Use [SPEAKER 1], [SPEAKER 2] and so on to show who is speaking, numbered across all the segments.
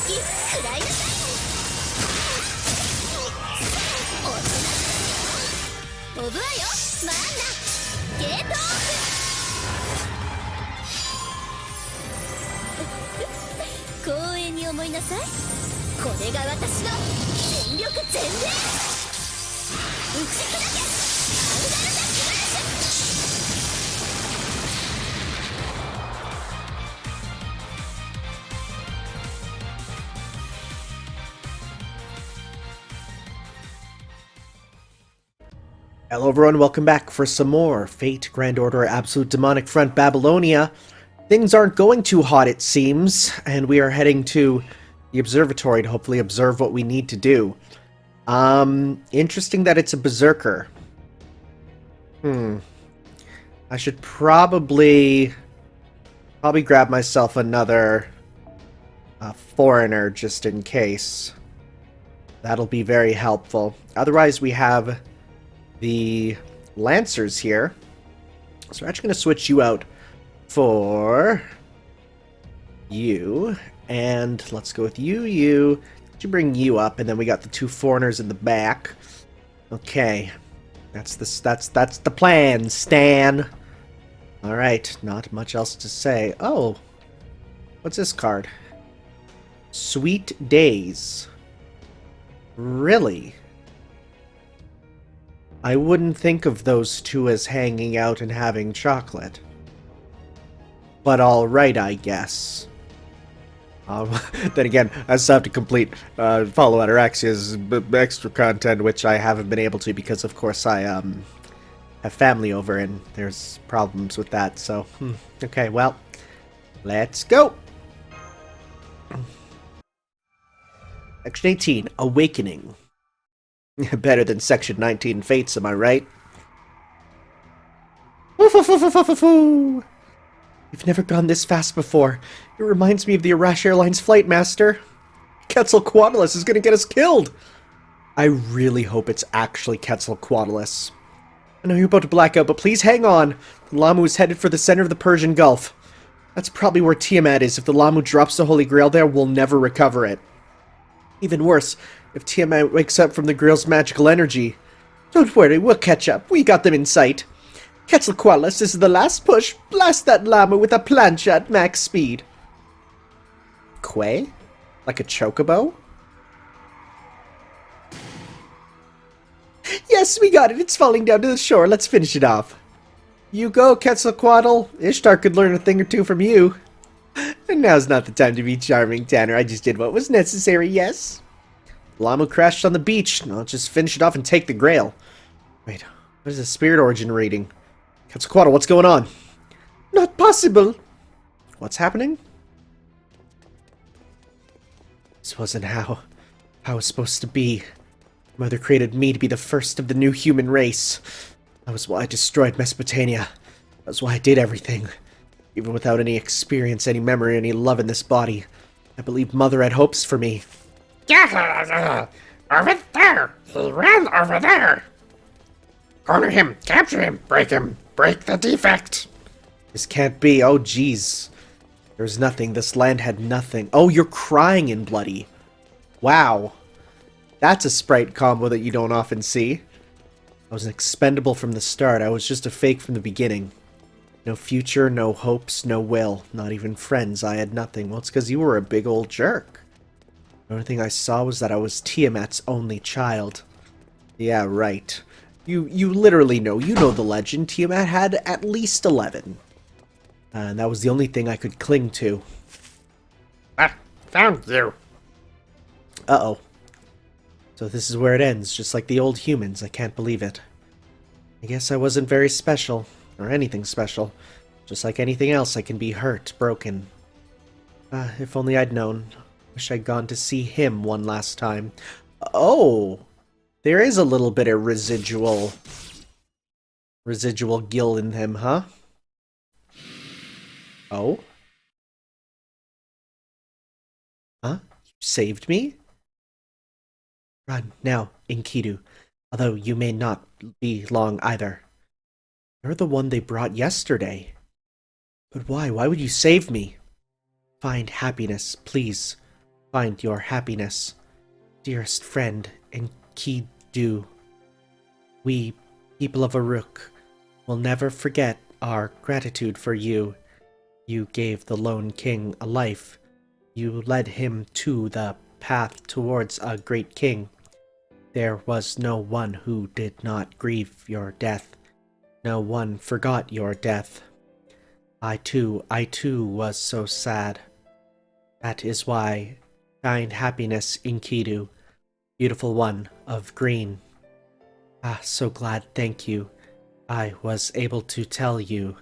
[SPEAKER 1] き食らいなさい。おとなしく飛ぶわよマンナゲートオープン。光栄に思いなさい。これが私の全力全霊。打ち砕けアンガルダックラッシュ。
[SPEAKER 2] Hello everyone, welcome back for some more Fate, Grand Order, Absolute Demonic Front, Babylonia. Things aren't going too hot, it seems, and we are heading to the observatory to hopefully observe what we need to do. Interesting that it's a berserker. I should probably grab myself another foreigner just in case. That'll be very helpful. Otherwise, we have the Lancers here. So we're actually going to switch you out for you. And let's go with you. Let's bring you up, and then we got the two foreigners in the back. Okay. That's the plan, Stan. Alright, not much else to say. Oh. What's this card? Sweet Days. Really? I wouldn't think of those two as hanging out and having chocolate. But alright, I guess. Then again, I still have to complete Follow Ataraxia's extra content, which I haven't been able to because, of course, I have family over and there's problems with that, so... Okay, well, let's go! Section 18, Awakening. Better than Section 19 Fates, am I right? We've never gone this fast before. It reminds me of the Arash Airlines flight master. Quetzalcoatlus is gonna get us killed! I really hope it's actually Quetzalcoatlus. I know you're about to black out, but please hang on. The Lamu is headed for the center of the Persian Gulf. That's probably where Tiamat is. If the Lamu drops the Holy Grail there, we'll never recover it. Even worse, if Tiamat wakes up from the Grail's magical energy. Don't worry, we'll catch up. We got them in sight. Quetzalcoatlus, this is the last push. Blast that llama with a plancha at max speed. Quay? Like a chocobo? Yes, we got it. It's falling down to the shore. Let's finish it off. You go, Quetzalcoatl. Ishtar could learn a thing or two from you. And now's not the time to be charming, Tanner. I just did what was necessary, yes? Lamu crashed on the beach. I'll just finish it off and take the Grail. Wait, what is the Spirit Origin reading? Quetzalcoatl, what's going on? Not possible. What's happening? This wasn't how it was supposed to be. Mother created me to be the first of the new human race. That was why I destroyed Mesopotamia. That was why I did everything. Even without any experience, any memory, any love in this body. I believe Mother had hopes for me.
[SPEAKER 3] Over there! He ran over there! Corner him! Capture him! Break him! Break the defect!
[SPEAKER 2] This can't be. Oh, jeez. There's nothing. This land had nothing. Oh, you're crying in Bloody. Wow. That's a sprite combo that you don't often see. I was expendable from the start. I was just a fake from the beginning. No future, no hopes, no will. Not even friends. I had nothing. Well, it's because you were a big old jerk. The only thing I saw was that I was Tiamat's only child. Yeah, right. You literally know. You know the legend. Tiamat had at least 11. And that was the only thing I could cling to.
[SPEAKER 3] Ah, found you.
[SPEAKER 2] Uh-oh. So this is where it ends, just like the old humans. I can't believe it. I guess I wasn't very special. Or anything special. Just like anything else, I can be hurt, broken. If only I'd known. Wish I'd gone to see him one last time. Oh! There is a little bit of residual gill in him, huh? Oh? Huh? You saved me? Run, now, Enkidu. Although you may not be long either. You're the one they brought yesterday. But why? Why would you save me? Find happiness, please. find your happiness, dearest friend Enkidu. We, people of Uruk, will never forget our gratitude for you. You gave the lone king a life. You led him to the path towards a great king. There was no one who did not grieve your death. No one forgot your death. I too was so sad. That is why, find happiness Enkidu, beautiful one of green. Ah, so glad, thank you. I was able to tell you.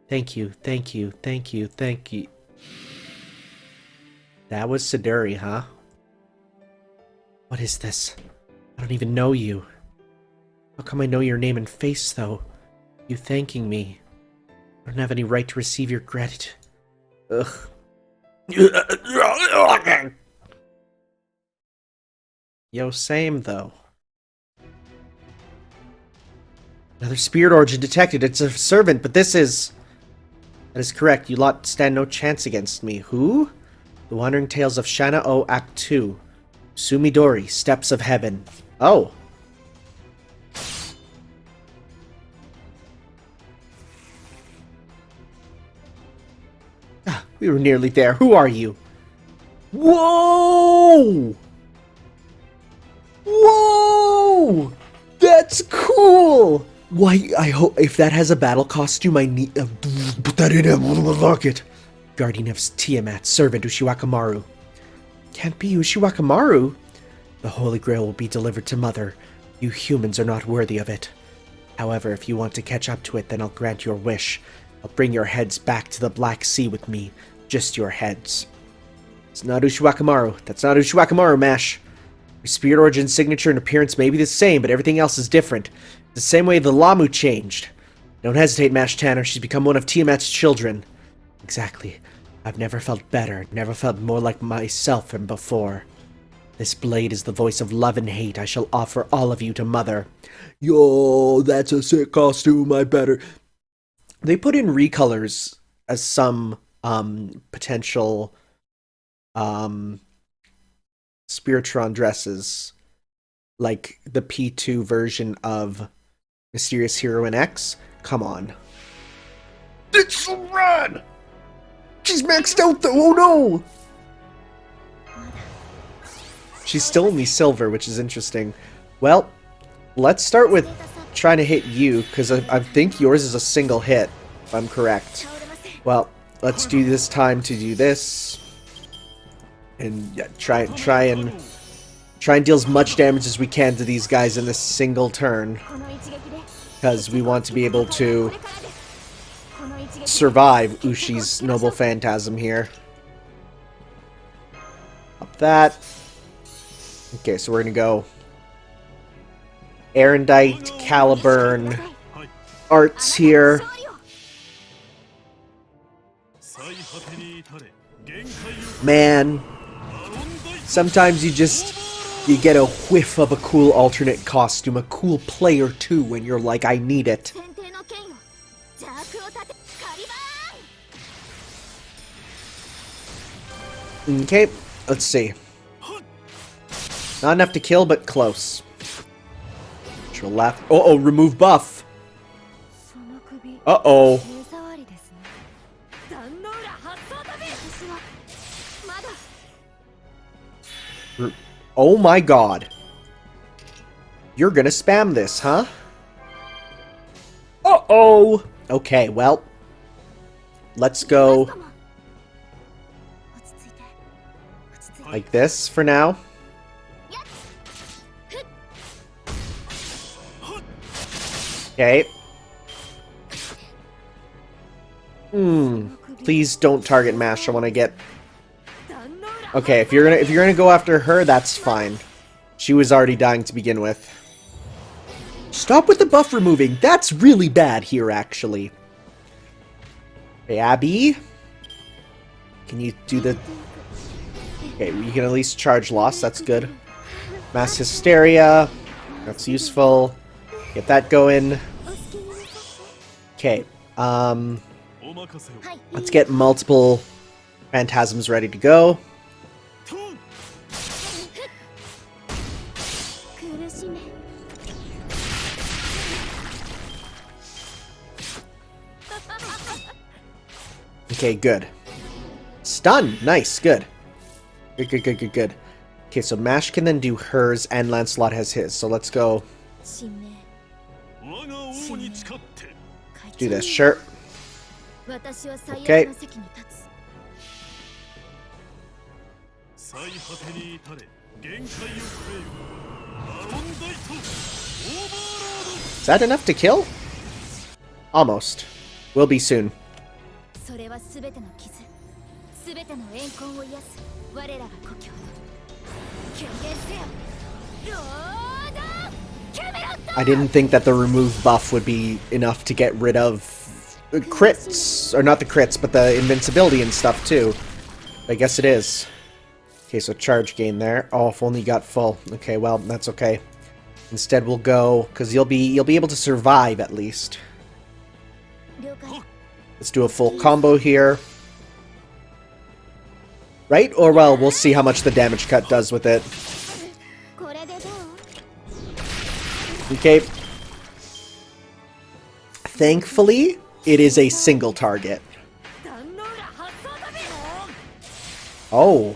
[SPEAKER 2] Thank you, thank you, thank you, thank you. That was Siduri, huh? What is this? I don't even know you. How come I know your name and face, though? You thanking me. I don't have any right to receive your gratitude. Ugh. Yo, same, though. Another spirit origin detected. It's a servant, but this is... That is correct. You lot stand no chance against me. Who? The Wandering Tales of Shana O Act 2. Sumidori, Steps of Heaven. Oh. Ah, we were nearly there. Who are you? Whoa! Whoa! That's cool! Why, I hope if that has a battle costume, I need put that in and lock it. Guardian of Tiamat, servant Ushiwakamaru. Can't be Ushiwakamaru. The Holy Grail will be delivered to Mother. You humans are not worthy of it. However, if you want to catch up to it, then I'll grant your wish. I'll bring your heads back to the Black Sea with me. Just your heads. It's not Ushiwakamaru. That's not Ushiwakamaru, Mash. Your spirit origin, signature, and appearance may be the same, but everything else is different. The same way the Lamu changed. Don't hesitate, Mash Tanner. She's become one of Tiamat's children. Exactly. I've never felt better, never felt more like myself than before. This blade is the voice of love and hate. I shall offer all of you to Mother. Yo, that's a sick costume, I better. They put in recolors as some, potential, Spiritron dresses. Like the P2 version of Mysterious Heroine X. Come on. It's a run! She's maxed out though, oh no! She's still only silver, which is interesting. Well, let's start with trying to hit you, because I think yours is a single hit, if I'm correct. Well, let's do this time to do this. And yeah, try and deal as much damage as we can to these guys in this single turn. Because we want to be able to survive Ushi's Noble Phantasm here. Up that. Okay, so we're gonna go Erendite, Caliburn, Arts here. Man, sometimes you get a whiff of a cool alternate costume, a cool player too, when you're like, I need it. Okay, let's see. Not enough to kill, but close. Neutral left. Uh-oh, remove buff. Uh-oh. Oh my god. You're gonna spam this, huh? Uh-oh! Okay, well. Let's go like this for now. Okay. Please don't target Mash. I want to get... Okay, if you're gonna go after her, that's fine. She was already dying to begin with. Stop with the buff removing. That's really bad here, actually. Okay, Abby. Can you do the... Okay, you can at least charge loss. That's good. Mass Hysteria. That's useful. Get that going. Okay. Let's get multiple phantasms ready to go.
[SPEAKER 1] 苦しめ
[SPEAKER 2] Okay, good. Stun! Nice, good. Good. Okay, so Mash can then do hers, and Lancelot has his. So let's go
[SPEAKER 1] 使命
[SPEAKER 2] do this. Sure.
[SPEAKER 1] 私は最
[SPEAKER 2] Okay.
[SPEAKER 1] 悪の席に立つ
[SPEAKER 4] 最果てに至れ限界を超えるバロンダイトオーバーロード
[SPEAKER 2] Is that enough to kill? Almost. Will be soon.
[SPEAKER 1] それは全ての傷全ての怨恨を癒す我らが故郷権限せよロードキャメロット
[SPEAKER 2] I didn't think that the remove buff would be enough to get rid of crits, or not the crits, but the invincibility and stuff too. I guess it is. Okay, so charge gain there. Oh, if only you got full. Okay, well, that's okay. Instead, we'll go because you'll be able to survive at least.
[SPEAKER 1] 了解
[SPEAKER 2] Let's do a full combo here. Right? Or, well, we'll see how much the damage cut does with it.
[SPEAKER 1] これでどう
[SPEAKER 2] Okay. Thankfully, it is a single target.
[SPEAKER 1] 壇の浦発想だべ
[SPEAKER 2] Oh.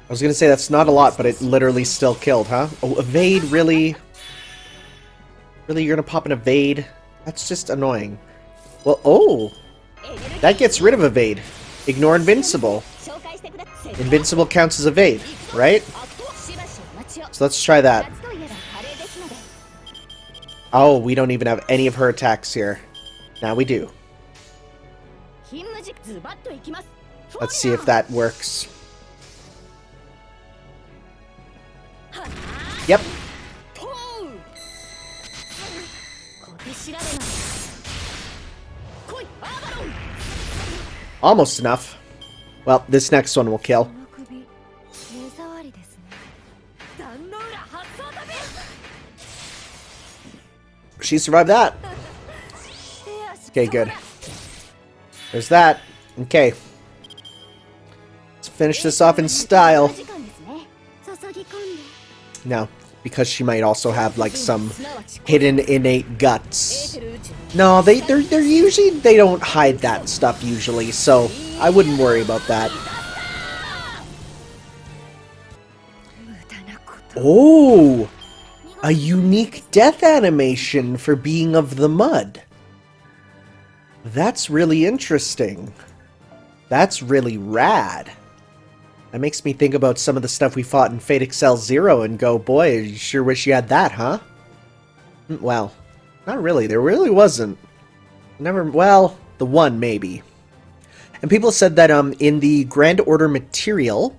[SPEAKER 2] I was gonna say that's not a lot, but it literally still killed, huh? Oh, evade, really? Really, you're gonna pop an evade? That's just annoying. Well, oh! That gets rid of evade. Ignore invincible.
[SPEAKER 1] 紹介してください
[SPEAKER 2] Invincible counts as evade, right?
[SPEAKER 1] しばしお待ちを
[SPEAKER 2] So let's try that.
[SPEAKER 1] 夏といえばカレーですので
[SPEAKER 2] Oh, we don't even have any of her attacks here. Now we do.
[SPEAKER 1] 勤務時ズバッといきます
[SPEAKER 2] Let's see if that works. Yep.
[SPEAKER 1] ポー小手調べな来いアーバロン
[SPEAKER 2] Almost enough. Well, this next one will kill.
[SPEAKER 1] この首目障りですね壇の浦発想だべ
[SPEAKER 2] She survived that.
[SPEAKER 1] 手足
[SPEAKER 2] Okay, good. There's that. Okay. Let's finish this off in style.
[SPEAKER 1] 時間ですね注ぎ込んで
[SPEAKER 2] Now, because she might also have like some hidden innate guts. No, they're usually they don't hide that stuff usually, so I wouldn't worry about that.
[SPEAKER 1] 無駄なこと
[SPEAKER 2] Oh, a unique death animation for being of the mud. That's really interesting. That's really rad. That makes me think about some of the stuff we fought in Fate Excel Zero and go, boy, you sure wish you had that, huh? Well, not really. There really wasn't. Never, well, the one maybe. And people said that in the Grand Order material,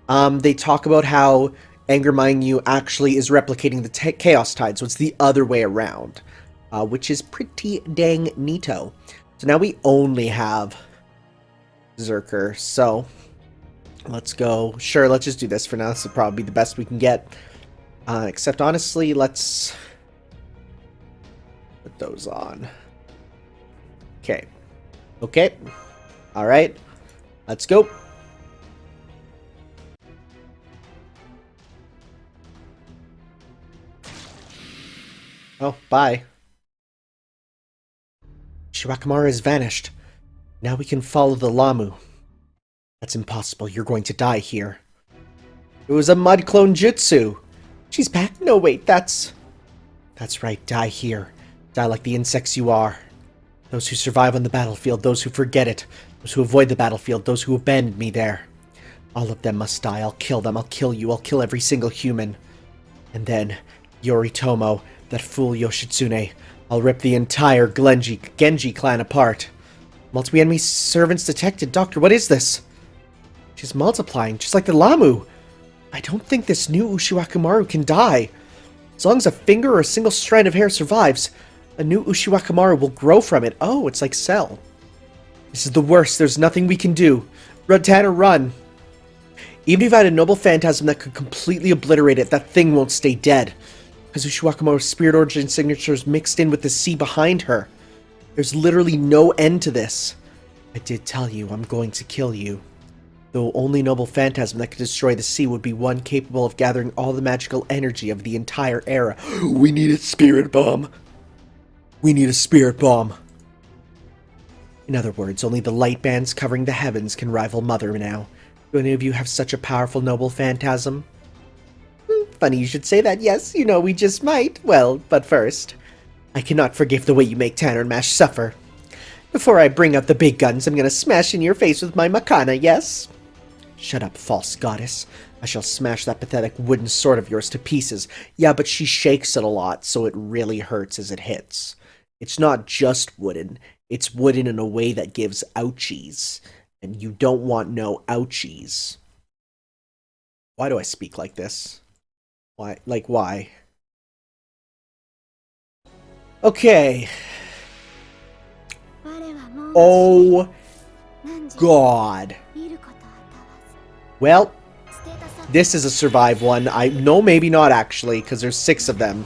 [SPEAKER 2] they talk about how Anger Minyu actually is replicating the Chaos Tide, so it's the other way around, which is pretty dang neato. So now we only have Zerker, so let's go. Sure, let's just do this for now. This will probably be the best we can get. Except, honestly, let's put those on. Okay. Okay. Alright. Let's go. Oh, bye. Shirakamara has vanished. Now we can follow the Lamu. That's impossible. You're going to die here. It was a mud clone jutsu. She's back? No, wait, that's right. Die here. Die like the insects you are. Those who survive on the battlefield, those who forget it, those who avoid the battlefield, those who abandoned me there. All of them must die. I'll kill them. I'll kill you. I'll kill every single human. And then, Yoritomo, that fool Yoshitsune, I'll rip the entire Genji clan apart. Multiple enemy servants detected. Doctor, what is this? She's multiplying, just like the Lamu. I don't think this new Ushiwakamaru can die. As long as a finger or a single strand of hair survives, a new Ushiwakamaru will grow from it. Oh, it's like Cell. This is the worst. There's nothing we can do. Run, Tanner, run. Even if I had a noble phantasm that could completely obliterate it, that thing won't stay dead. Because Ushiwakamaru's spirit origin signature is mixed in with the sea behind her. There's literally no end to this. I did tell you I'm going to kill you. The only noble phantasm that could destroy the sea would be one capable of gathering all the magical energy of the entire era. We need a spirit bomb. We need a spirit bomb. In other words, only the light bands covering the heavens can rival Mother now. Do any of you have such a powerful noble phantasm? Funny you should say that. Yes, you know, we just might. Well, but first, I cannot forgive the way you make Tanner and Mash suffer. Before I bring out the big guns, I'm gonna smash in your face with my makana, yes? Shut up, false goddess. I shall smash that pathetic wooden sword of yours to pieces. Yeah, but she shakes it a lot, so it really hurts as it hits. It's not just wooden. It's wooden in a way that gives ouchies. And you don't want no ouchies. Why do I speak like this? Why? Like, why? Okay. Oh, God. Well, this is a survive one. I no, maybe not actually, because there's 6 of them.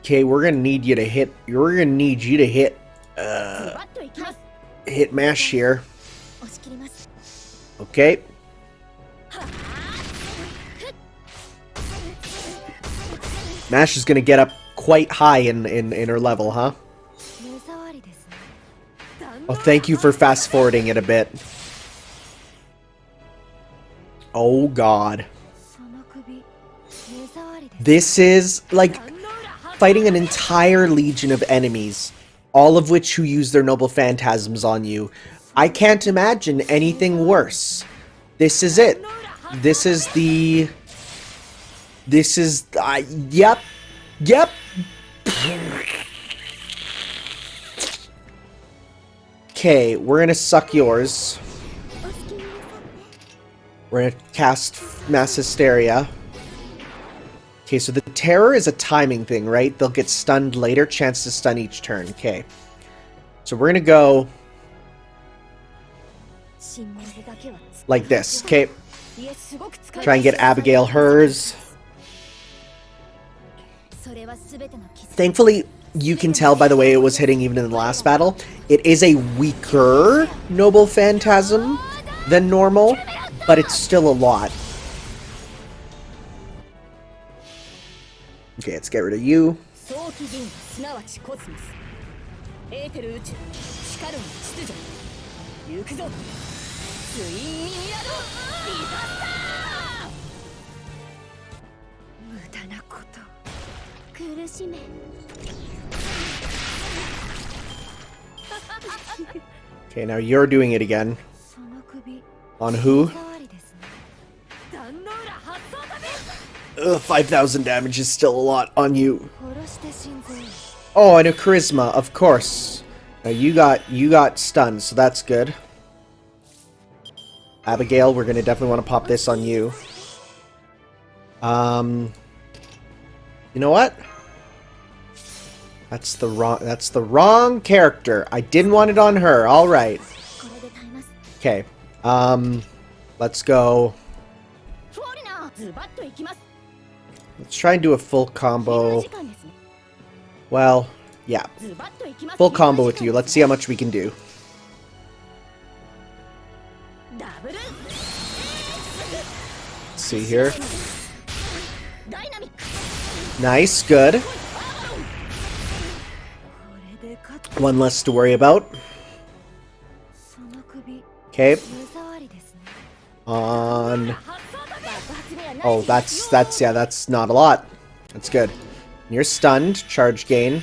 [SPEAKER 2] Okay, we're gonna need you to hit. We're gonna need you to hit. Hit Mash here. Okay. Mash is gonna get up quite high in her level, huh? Oh, thank you for fast forwarding it a bit. Oh God. This is like fighting an entire legion of enemies, all of which who use their noble phantasms on you. I can't imagine anything worse. This is it. This is the... This is... yep. Yep. Okay, we're gonna suck yours. We're gonna cast Mass Hysteria. Okay, so the terror is a timing thing, right? They'll get stunned later, chance to stun each turn. Okay. So we're gonna go... like this, okay? Try and get Abigail hers. Thankfully, you can tell by the way it was hitting even in the last battle, it is a weaker Noble Phantasm than normal, but it's still a lot. Okay, let's get rid of you. Okay, now you're doing it again. On who? Ugh, 5,000 damage is still a lot on you. Oh, and a charisma, of course. Now you got stunned, so that's good. Abigail, we're gonna definitely want to pop this on you. You know what? That's the wrong character. I didn't want it on her. All right. Okay. Let's go. Let's try and do a full combo. Well, yeah. Full combo with you. Let's see how much we can do. Let's see here. Nice, good. One less to worry about. Okay. On. Oh, that's not a lot. That's good. You're stunned. Charge gain.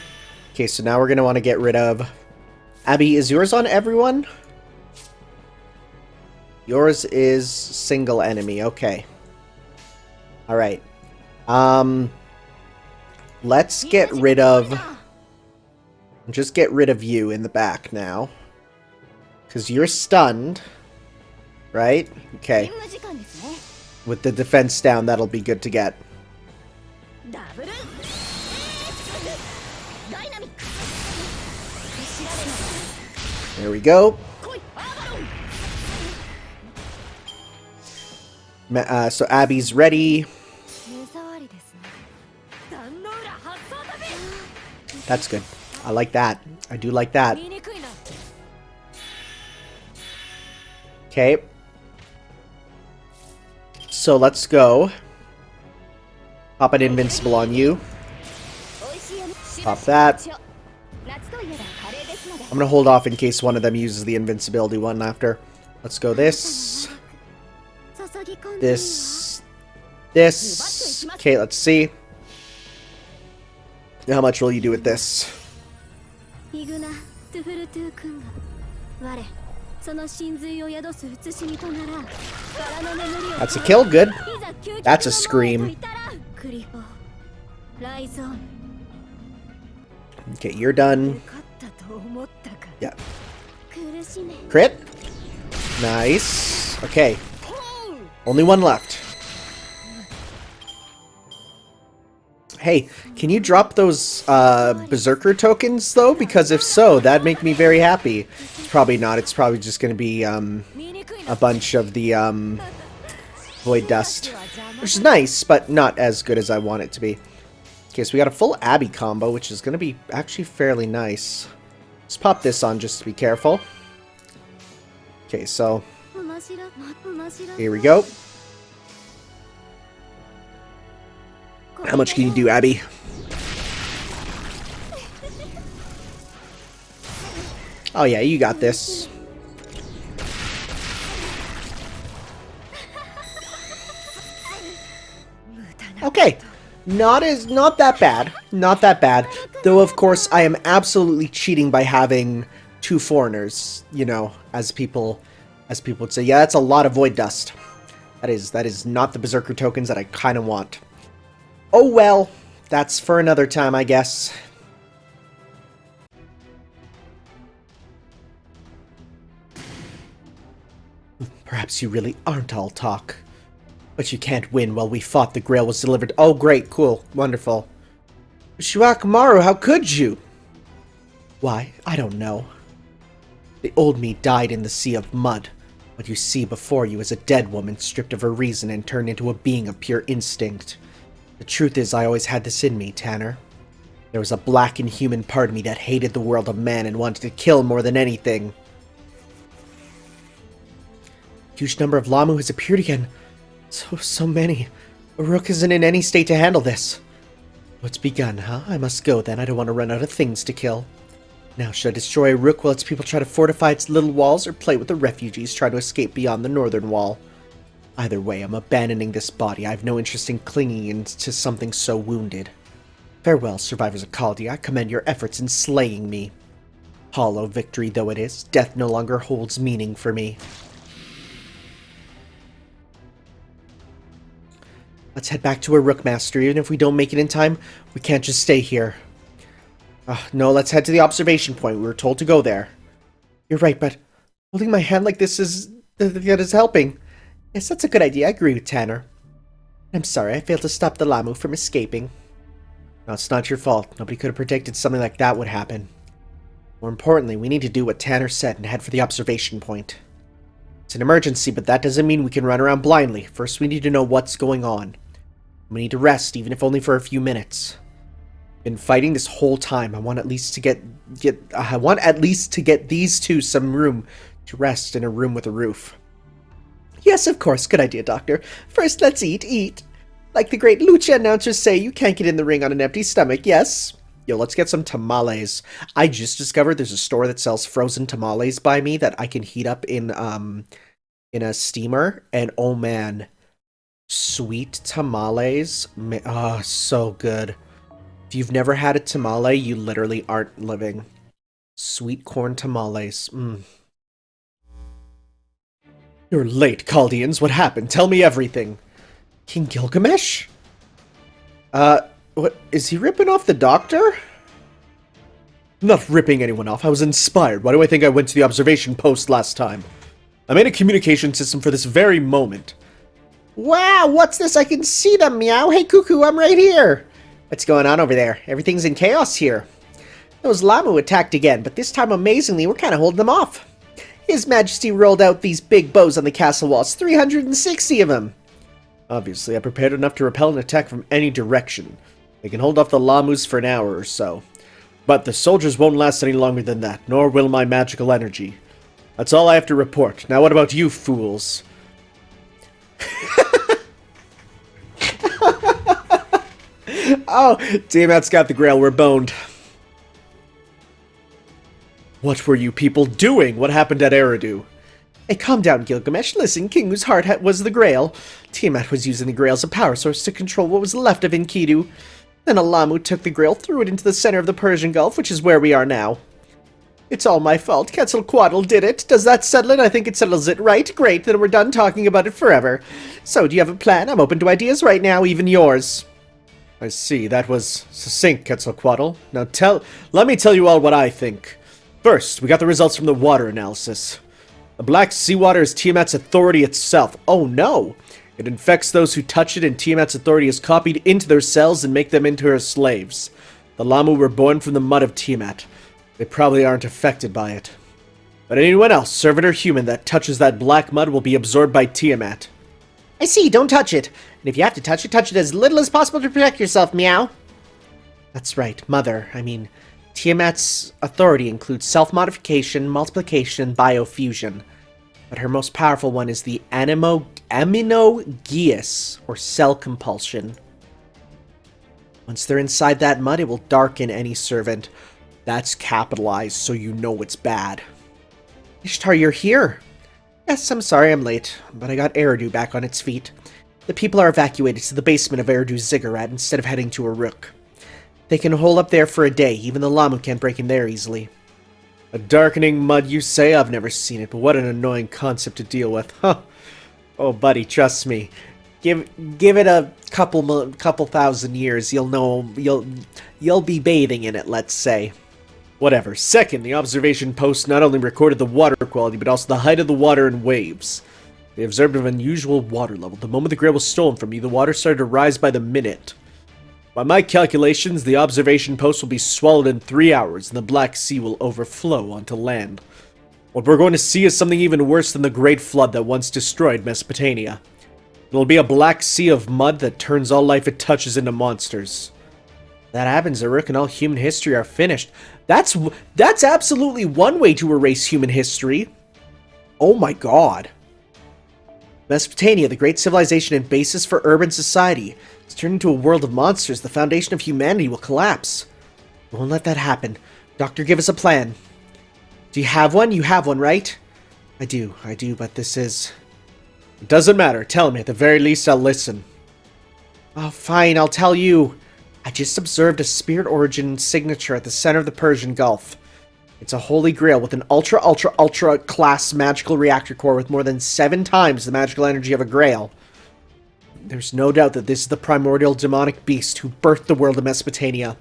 [SPEAKER 2] Okay, so now we're gonna want to get rid of... Abby, is yours on everyone? Yours is single enemy. Okay. Alright. Let's get rid of... Just get rid of you in the back now. Because you're stunned. Right? Okay. With the defense down, that'll be good to get. There we go. So Abby's ready. That's good. I like that. I do like that. Okay. So let's go. Pop an invincible on you. Pop that. I'm gonna hold off in case one of them uses the invincibility one after. Let's go this. This. This. Okay, let's see. How much will you do with this? That's a kill, good. That's a scream. Okay, you're done. Yeah. Crit. Nice. Okay. Only one left. Hey, can you drop those Berserker tokens, though? Because if so, that'd make me very happy. Probably not. It's probably just going to be a bunch of the Void Dust. Which is nice, but not as good as I want it to be. Okay, so we got a full Abby combo, which is going to be actually fairly nice. Let's pop this on just to be careful. Okay, so here we go. How much can you do, Abby? Oh yeah, you got this. Okay. Not that bad. Not that bad. Though of course I am absolutely cheating by having 2 foreigners, you know, as people would say. Yeah, that's a lot of void dust. That is not the Berserker tokens that I kinda want. Oh well, that's for another time, I guess. Perhaps you really aren't all talk. But you can't win while we fought the Grail was delivered. Oh, great, cool, wonderful. Shuakamaru, how could you? Why, I don't know. The old me died in the sea of mud. What you see before you is a dead woman stripped of her reason and turned into a being of pure instinct. The truth is, I always had this in me, Tanner. There was a black inhuman part of me that hated the world of man and wanted to kill more than anything. A huge number of Lamu has appeared again. So many. Uruk isn't in any state to handle this. What's begun, huh? I must go then. I don't want to run out of things to kill. Now, should I destroy Uruk while its people try to fortify its little walls, or play with the refugees trying to escape beyond the northern wall? Either way, I'm abandoning this body. I have no interest in clinging into something so wounded. Farewell, survivors of Chaldea. I commend your efforts in slaying me. Hollow victory though it is, death no longer holds meaning for me. Let's head back to Uruk, Master. Even if we don't make it in time, we can't just stay here. No, let's head to the observation point. We were told to go there. You're right, but holding my hand like this is helping. Yes, that's a good idea. I agree with Tanner. I'm sorry, I failed to stop the Lamu from escaping. No, it's not your fault. Nobody could have predicted something like that would happen. More importantly, we need to do what Tanner said and head for the observation point. It's an emergency, but that doesn't mean we can run around blindly. First, we need to know what's going on. We need to rest, even if only for a few minutes. Been fighting this whole time. I want at least to get these two some room to rest in a room with a roof. Yes, of course. Good idea, Doctor. First, let's eat. Like the great lucha announcers say, you can't get in the ring on an empty stomach, yes? Yo, let's get some tamales. I just discovered there's a store that sells frozen tamales by me that I can heat up in a steamer. And oh man, sweet tamales. Oh, so good. If you've never had a tamale, you literally aren't living. Sweet corn tamales. You're late, Chaldeans. What happened? Tell me everything. King Gilgamesh? What? Is he ripping off the Doctor? I'm not ripping anyone off. I was inspired. Why do I think I went to the observation post last time? I made a communication system for this very moment. Wow, what's this? I can see them, Meow. Hey, Cuckoo, I'm right here. What's going on over there? Everything's in chaos here. Those Lamu attacked again, but this time, amazingly, we're kind of holding them off. His Majesty rolled out these big bows on the castle walls, 360 of them. Obviously, I prepared enough to repel an attack from any direction. They can hold off the Lamus for an hour or so. But the soldiers won't last any longer than that, nor will my magical energy. That's all I have to report. Now what about you fools? Oh, Tiamat's got the grail. We're boned. What were you people doing? What happened at Eridu? Hey, calm down, Gilgamesh. Listen, Kingu's heart was the grail. Tiamat was using the grail as a power source to control what was left of Enkidu. Then Alamu took the grail, threw it into the center of the Persian Gulf, which is where we are now. It's all my fault. Quetzalcoatl did it. Does that settle it? I think it settles it. Right? Great. Then we're done talking about it forever. So, do you have a plan? I'm open to ideas right now, even yours. I see. That was succinct, Quetzalcoatl. Now let me tell you all what I think. First, we got the results from the water analysis. The black seawater is Tiamat's authority itself. Oh no! It infects those who touch it, and Tiamat's authority is copied into their cells and make them into her slaves. The Lamu were born from the mud of Tiamat. They probably aren't affected by it. But anyone else, servant or human, that touches that black mud will be absorbed by Tiamat. I see, don't touch it. And if you have to touch it as little as possible to protect yourself, meow. That's right, Mother. I mean, Tiamat's authority includes self-modification, multiplication, and biofusion. But her most powerful one is the aminogeas, or cell compulsion. Once they're inside that mud, it will darken any servant. That's capitalized, so you know it's bad. Ishtar, you're here. Yes, I'm sorry I'm late, but I got Eridu back on its feet. The people are evacuated to the basement of Eridu's ziggurat instead of heading to Uruk. They can hole up there for a day. Even the Lamu can't break in there easily. A darkening mud, you say? I've never seen it, but what an annoying concept to deal with. Huh. Oh, buddy, trust me. Give it a couple thousand years, you'll know, you'll be bathing in it, let's say. Whatever. Second, the observation post not only recorded the water quality, but also the height of the water and waves. They observed an unusual water level. The moment the grail was stolen from you, the water started to rise by the minute. By my calculations, the observation post will be swallowed in 3 hours, and the Black Sea will overflow onto land. What we're going to see is something even worse than the Great Flood that once destroyed Mesopotamia. It'll be a black sea of mud that turns all life it touches into monsters. If that happens, Uruk and all human history are finished. That's absolutely one way to erase human history. Oh my god. Mesopotamia, the great civilization and basis for urban society, is turned into a world of monsters. The foundation of humanity will collapse. We won't let that happen. Doctor, give us a plan. Do you have one? You have one, right? I do, but this is... It doesn't matter. Tell me. At the very least, I'll listen. Oh, fine. I'll tell you. I just observed a spirit origin signature at the center of the Persian Gulf. It's a holy grail with an ultra class magical reactor core with more than 7 times the magical energy of a grail. There's no doubt that this is the primordial demonic beast who birthed the world of Mesopotamia.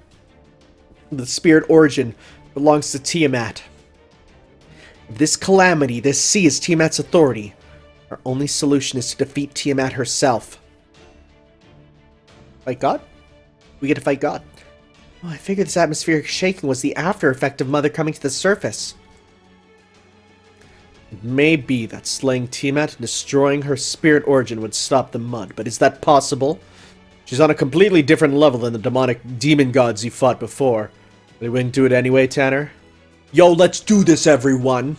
[SPEAKER 2] The spirit origin belongs to Tiamat. If this calamity, this sea, is Tiamat's authority, our only solution is to defeat Tiamat herself. Fight God? We get to fight God. Oh, I figured this atmospheric shaking was the after effect of Mother coming to the surface. It may be that slaying Tiamat and destroying her spirit origin would stop the mud, but is that possible? She's on a completely different level than the demonic demon gods you fought before. But we wouldn't do it anyway, Tanner? Yo, let's do this, everyone!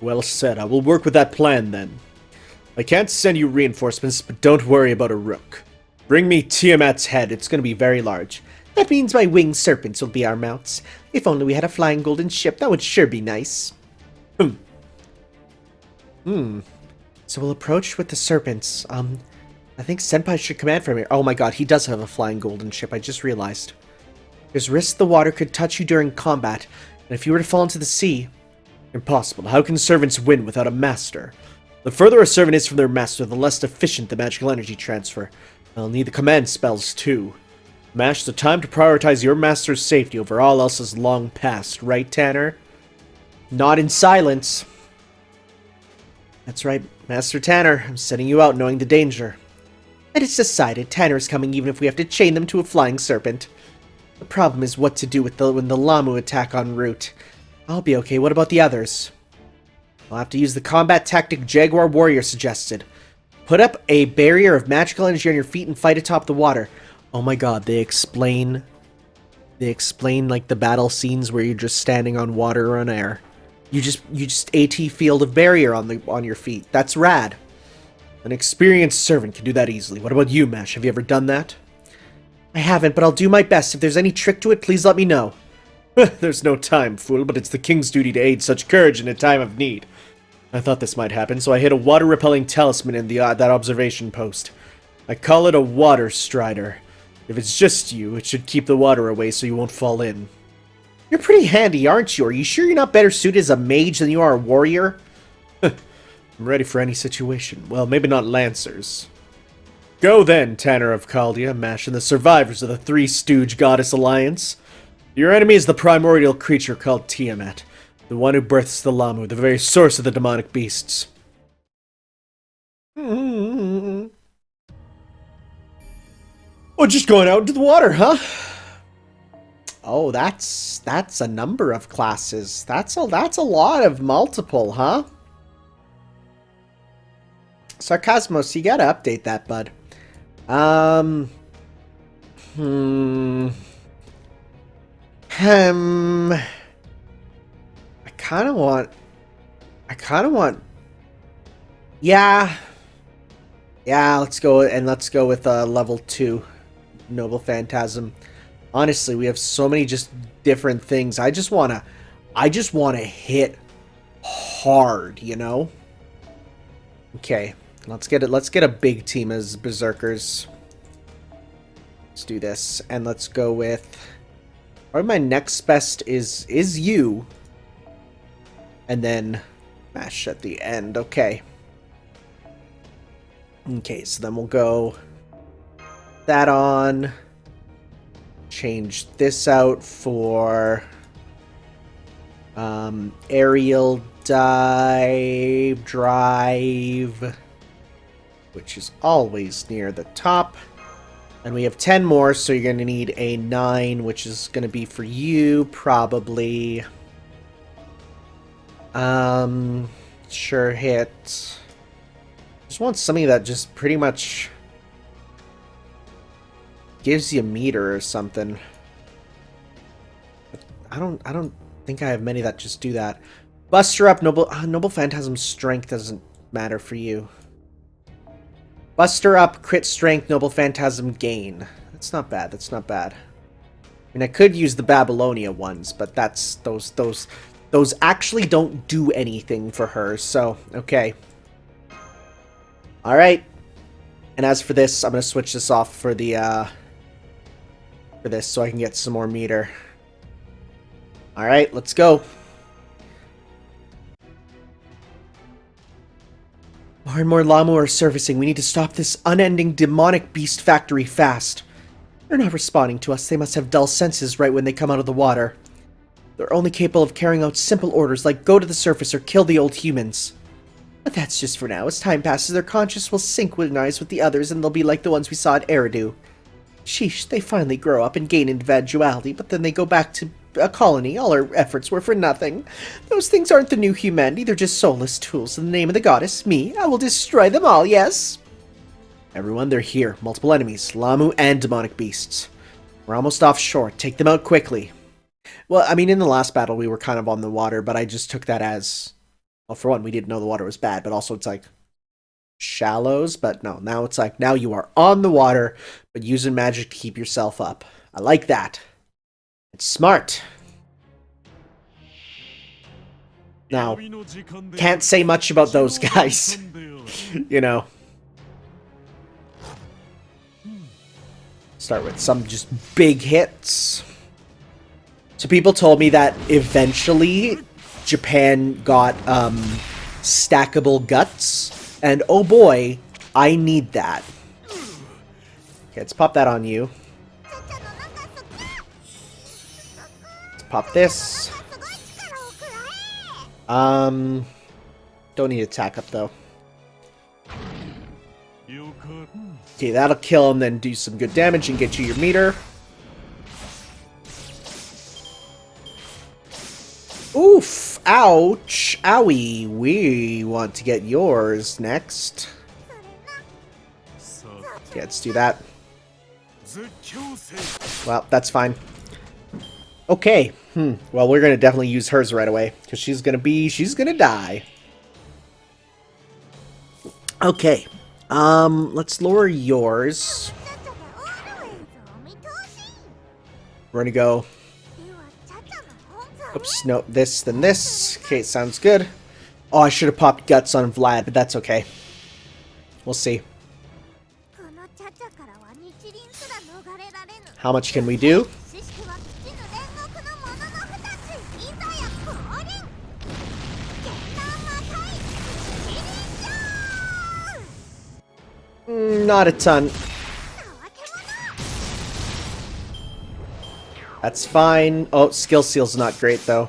[SPEAKER 2] Well said. I will work with that plan, then. I can't send you reinforcements, but don't worry about Uruk. Bring me Tiamat's head. It's going to be very large. That means my winged serpents will be our mounts. If only we had a flying golden ship, that would sure be nice. So we'll approach with the serpents. I think Senpai should command from here. Oh my god, he does have a flying golden ship, I just realized. There's risk the water could touch you during combat, and if you were to fall into the sea... Impossible. How can servants win without a master? The further a servant is from their master, the less efficient the magical energy transfer. I'll need the command spells, too. Mash, the time to prioritize your master's safety over all else is long past, right, Tanner? Not in silence. That's right, Master Tanner. I'm sending you out knowing the danger. And it's decided. Tanner is coming even if we have to chain them to a flying serpent. The problem is what to do with when the Lamu attack en route. I'll be okay. What about the others? I'll have to use the combat tactic Jaguar Warrior suggested. Put up a barrier of magical energy on your feet and fight atop the water. Oh my god, they explain like the battle scenes where you're just standing on water or on air. You just AT field of barrier on your feet. That's rad. An experienced servant can do that easily. What about you, Mesh? Have you ever done that? I haven't, but I'll do my best. If there's any trick to it, please let me know. There's no time, fool, but it's the king's duty to aid such courage in a time of need. I thought this might happen, so I hid a water-repelling talisman in that observation post. I call it a water strider. If it's just you, it should keep the water away so you won't fall in. You're pretty handy, aren't you? Are you sure you're not better suited as a mage than you are a warrior? I'm ready for any situation. Well, maybe not lancers. Go then, Tanner of Chaldea, Mash, and the survivors of the Three Stooge Goddess Alliance. Your enemy is the primordial creature called Tiamat, the one who births the Lamu, the very source of the demonic beasts. Oh, just going out into the water, huh? Oh, that's a number of classes. That's a lot of multiple, huh? Sarcasmos, you gotta update that, bud. I kind of want. Yeah. Let's go with level 2, Noble Phantasm. Honestly, we have so many just different things. I just wanna hit hard, you know? Okay, let's get a big team as berserkers. Let's do this, and let's go with probably my next best is you, and then Mash at the end. Okay, so then we'll go that on. Change this out for aerial drive, which is always near the top. And we have 10 more, so you're going to need a 9, which is going to be for you, probably. Sure hit. Just want something that just pretty much gives you a meter or something. I don't think I have many that just do that. Buster up, Noble Phantasm strength doesn't matter for you. Buster up, crit strength, Noble Phantasm gain. That's not bad. I mean, I could use the Babylonia ones, but that's those actually don't do anything for her. So okay. All right. And as for this, I'm gonna switch this off for the for this so I can get some more meter. All right, let's go. More and more Lamu are surfacing. We need to stop this unending demonic beast factory fast. They're not responding to us. They must have dull senses right when they come out of the water. They're only capable of carrying out simple orders like go to the surface or kill the old humans. But that's just for now. As time passes, their conscience will synchronize with the others and they'll be like the ones we saw at Eridu. Sheesh, they finally grow up and gain individuality, but then they go back to a colony. All our efforts were for nothing. Those things aren't the new humanity, they're just soulless tools. In the name of the goddess, me, I will destroy them all, yes? Everyone, they're here. Multiple enemies, Lamu and demonic beasts. We're almost offshore. Take them out quickly. Well, I mean, in the last battle, we were kind of on the water, but I just took that as... Well, for one, we didn't know the water was bad, but also it's like... shallows, but no, now it's like, now you are on the water, but using magic to keep yourself up. I like that. It's smart. Now, can't say much about those guys. You know. Start with some just big hits. So people told me that eventually Japan got stackable guts. And oh boy, I need that. Okay, let's pop that on you. Let's pop this. Don't need attack up though. Okay, that'll kill him, then do some good damage and get you your meter. Oof! Ouch! Owie! We want to get yours next. Okay, let's do that. Well, that's fine. Okay. Well, we're gonna definitely use hers right away, because she's gonna die. Okay. Let's lower yours. We're gonna go... Oops, no, this, then this. Okay, sounds good. Oh, I should have popped guts on Vlad, but that's okay. We'll see. How much can we do? Not a ton. That's fine. Oh, skill seal's not great though.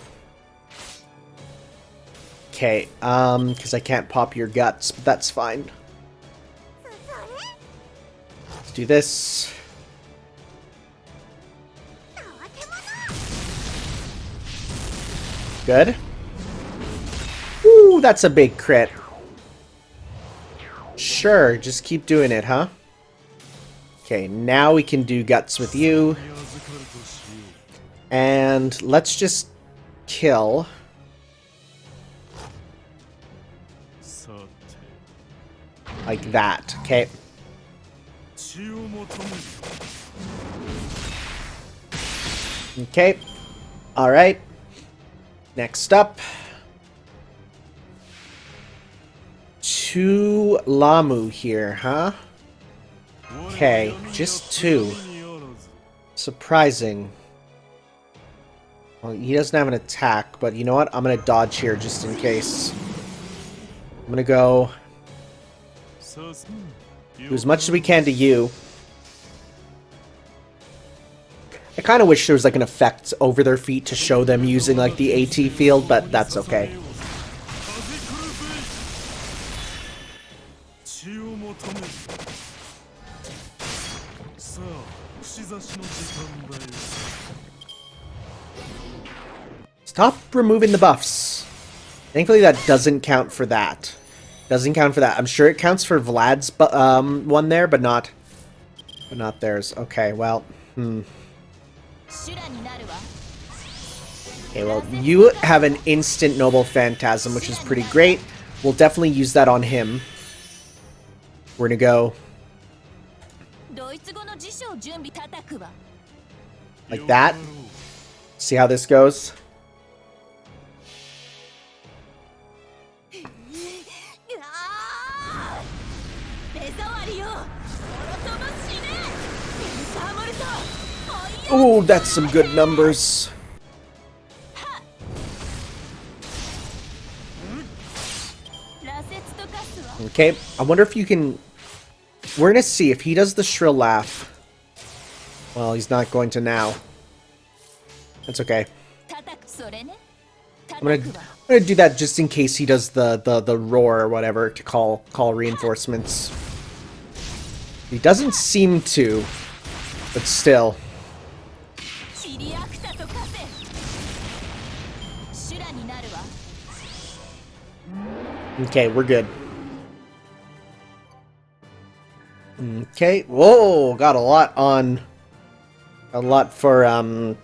[SPEAKER 2] Okay, because I can't pop your guts, but that's fine. Let's do this. Good. Ooh, that's a big crit. Sure, just keep doing it, huh? Okay, now we can do guts with you. And let's just kill. Like that, okay. Okay. Alright. Next up. 2 Lamu here, huh? Okay, just 2. Surprising. Well, he doesn't have an attack, but you know what? I'm gonna dodge here just in case. I'm gonna go... do as much as we can to you. I kind of wish there was like an effect over their feet to show them using like the AT field, but that's okay. Stop removing the buffs. Thankfully that doesn't count for that. Doesn't count for that. I'm sure it counts for Vlad's one there, but not theirs. Okay, well, Okay, well, you have an instant Noble Phantasm, which is pretty great. We'll definitely use that on him. We're gonna go... like that. See how this goes? Oh, that's some good numbers. Okay, I wonder if you can... We're gonna see if he does the shrill laugh. Well, he's not going to now. That's okay. I'm gonna do that just in case he does the roar or whatever to call reinforcements. He doesn't seem to, but still. Okay, we're good. Okay, whoa, got a lot for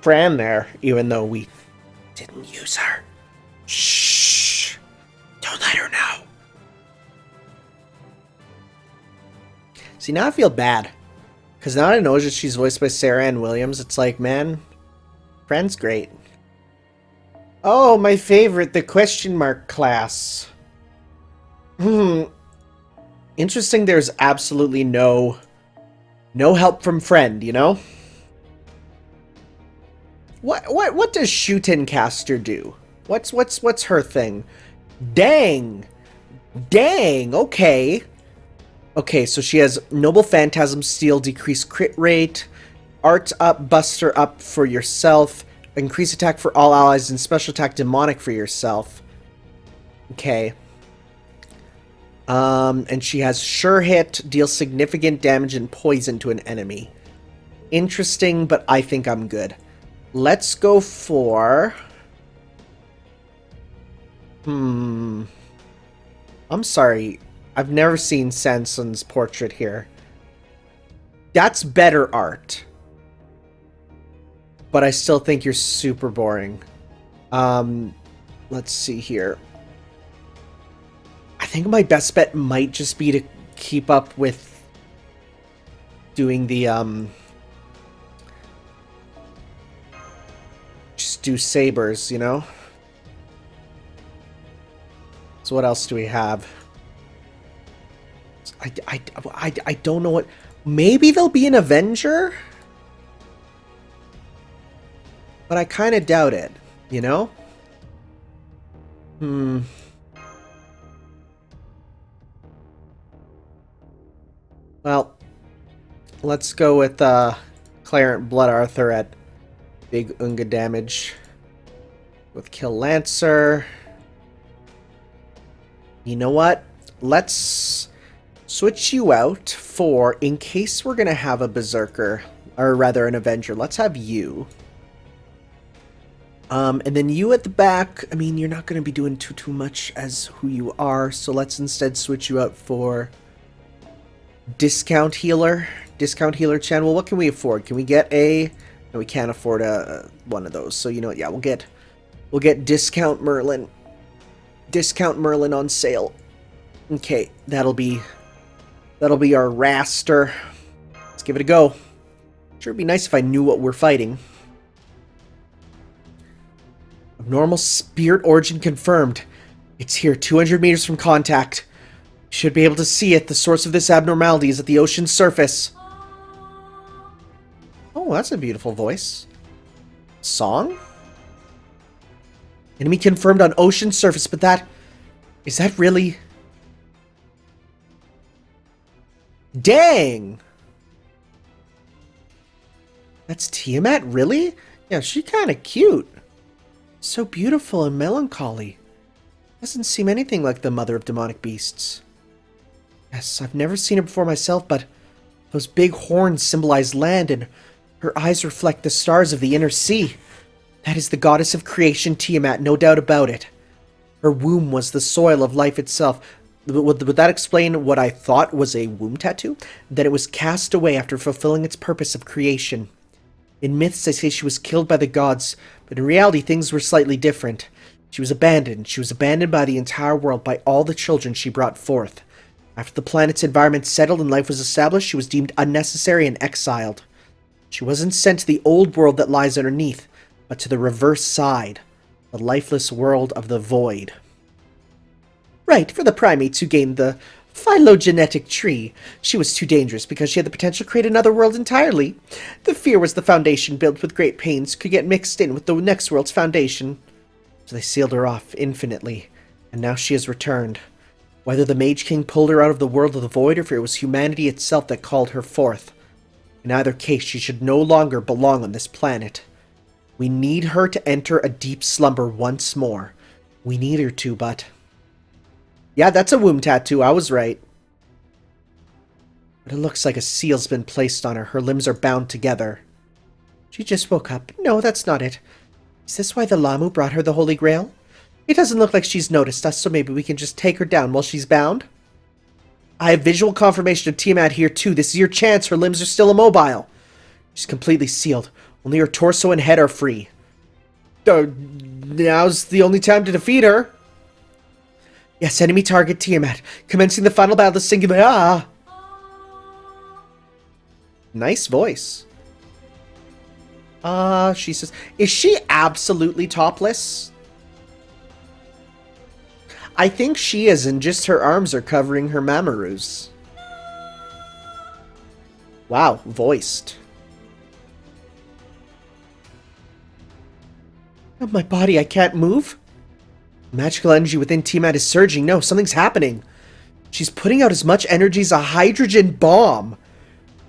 [SPEAKER 2] Fran there, even though we didn't use her. Shh, don't let her know. See, now I feel bad, because now I know that she's voiced by Sarah Ann Williams. It's like, man, Fran's great. Oh, my favorite, the question mark class. Interesting, there's absolutely no help from friend, you know? What does Shutencaster do? What's her thing? Dang, okay. Okay, so she has Noble Phantasm, Steel, decreased crit rate, Art up, Buster up for yourself, increase attack for all allies, and special attack Demonic for yourself. Okay. And she has Sure Hit, deals significant damage and poison to an enemy. Interesting, but I think I'm good. Let's go for... I'm sorry. I've never seen Sanson's portrait here. That's better art. but I still think you're super boring. Let's see here. I think my best bet might just be to keep up with doing the, just do sabers, you know? So what else do we have? I don't know what... Maybe there'll be an Avenger? But I kind of doubt it, you know? Well, let's go with Clarent Blood Arthur at big Unga damage. With Kill Lancer. You know what? Let's switch you out for, in case we're going to have a Berserker, or rather an Avenger, let's have you. And then you at the back, I mean, you're not going to be doing too much as who you are, so let's instead switch you out for Discount Healer. Discount Healer channel. What can we afford? Can we get a... No, we can't afford one of those, so you know what, yeah, we'll get Discount Merlin. Discount Merlin on sale. Okay, that'll be our raster. Let's give it a go. Sure, it'd be nice if I knew what we're fighting. Abnormal spirit origin confirmed. It's here, 200 meters from contact. You should be able to see it. The source of this abnormality is at the ocean's surface. Oh, that's a beautiful voice. Song? Enemy confirmed on ocean surface, but that... Is that really... Dang! That's Tiamat, really? Yeah, she's kind of cute. So beautiful and melancholy. Doesn't seem anything like the mother of demonic beasts. Yes, I've never seen her before myself, but those big horns symbolize land, and her eyes reflect the stars of the inner sea. That is the goddess of creation, Tiamat, no doubt about it. Her womb was the soil of life itself. Would that explain what I thought was a womb tattoo? That it was cast away after fulfilling its purpose of creation. In myths, they say she was killed by the gods, but in reality, things were slightly different. She was abandoned. She was abandoned by the entire world, by all the children she brought forth. After the planet's environment settled and life was established, she was deemed unnecessary and exiled. She wasn't sent to the old world that lies underneath, but to the reverse side, the lifeless world of the void. Right, for the primates who gained the phylogenetic tree. She was too dangerous because she had the potential to create another world entirely. The fear was the foundation built with great pains could get mixed in with the next world's foundation. So they sealed her off infinitely, and now she has returned. Whether the Mage King pulled her out of the world of the void or if it was humanity itself that called her forth. In either case, she should no longer belong on this planet. We need her to enter a deep slumber once more. We need her to, but... Yeah, that's a womb tattoo, I was right. But it looks like a seal's been placed on her. Her limbs are bound together. She just woke up. No, that's not it. Is this why the Lamu brought her the Holy Grail? It doesn't look like she's noticed us, so maybe we can just take her down while she's bound? I have visual confirmation of Tiamat here too. This is your chance. Her limbs are still immobile. She's completely sealed. Only her torso and head are free. Now's the only time to defeat her. Yes, enemy target Tiamat. Commencing the final battle of Singularity. Ah! Nice voice. She says... Is she absolutely topless? I think she is, and just her arms are covering her mamarus. Wow, voiced. Oh, my body, I can't move? Magical energy within Tiamat is surging. No, something's happening. She's putting out as much energy as a hydrogen bomb.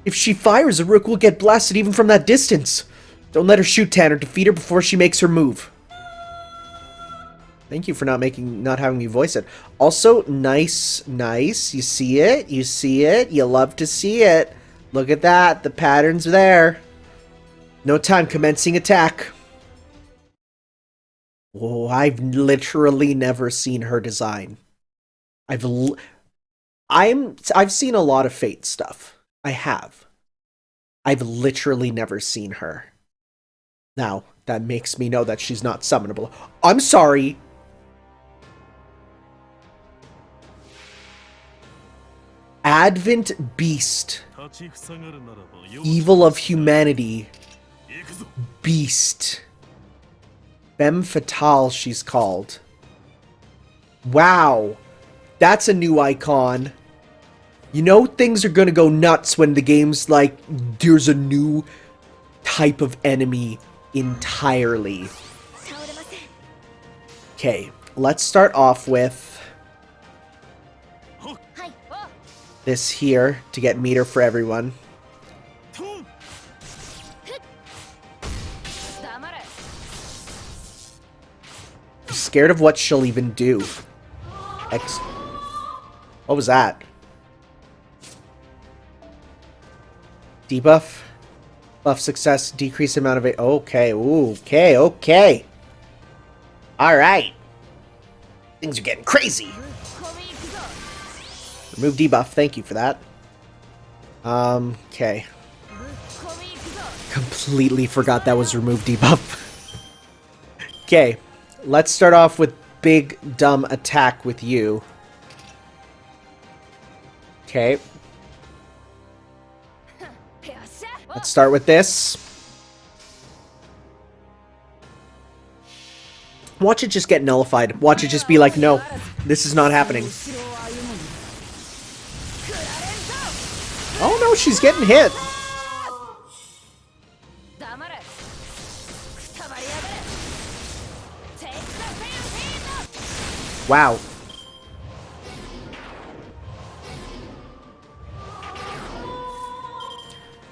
[SPEAKER 2] If she fires, Uruk will get blasted even from that distance. Don't let her shoot Tanner. Defeat her before she makes her move. Thank you for not having me voice it. Also, nice. You see it? You see it? You love to see it. Look at that. The pattern's there. No time. Commencing attack. Whoa, I've literally never seen her design. I've seen a lot of Fate stuff. I have. I've literally never seen her. Now, that makes me know that she's not summonable. I'm sorry. Advent Beast.
[SPEAKER 4] 立ちふさがるならばよ
[SPEAKER 2] Evil of Humanity.
[SPEAKER 4] 行くぞ
[SPEAKER 2] Beast. Femme Fatale, she's called. Wow. That's a new icon. You know things are gonna go nuts when the game's like, there's a new type of enemy entirely. Okay, let's start off with this here to get meter for everyone. I'm scared of what she'll even do. What was that? Debuff? Buff success, decrease amount of it. Okay, ooh, okay. Alright. Things are getting crazy. Remove debuff, thank you for that. Okay. Completely forgot that was remove debuff. Okay, let's start off with big dumb attack with you. Okay. Let's start with this. Watch it just get nullified. Watch it just be like, no, this is not happening. Oh no, she's getting hit. Wow.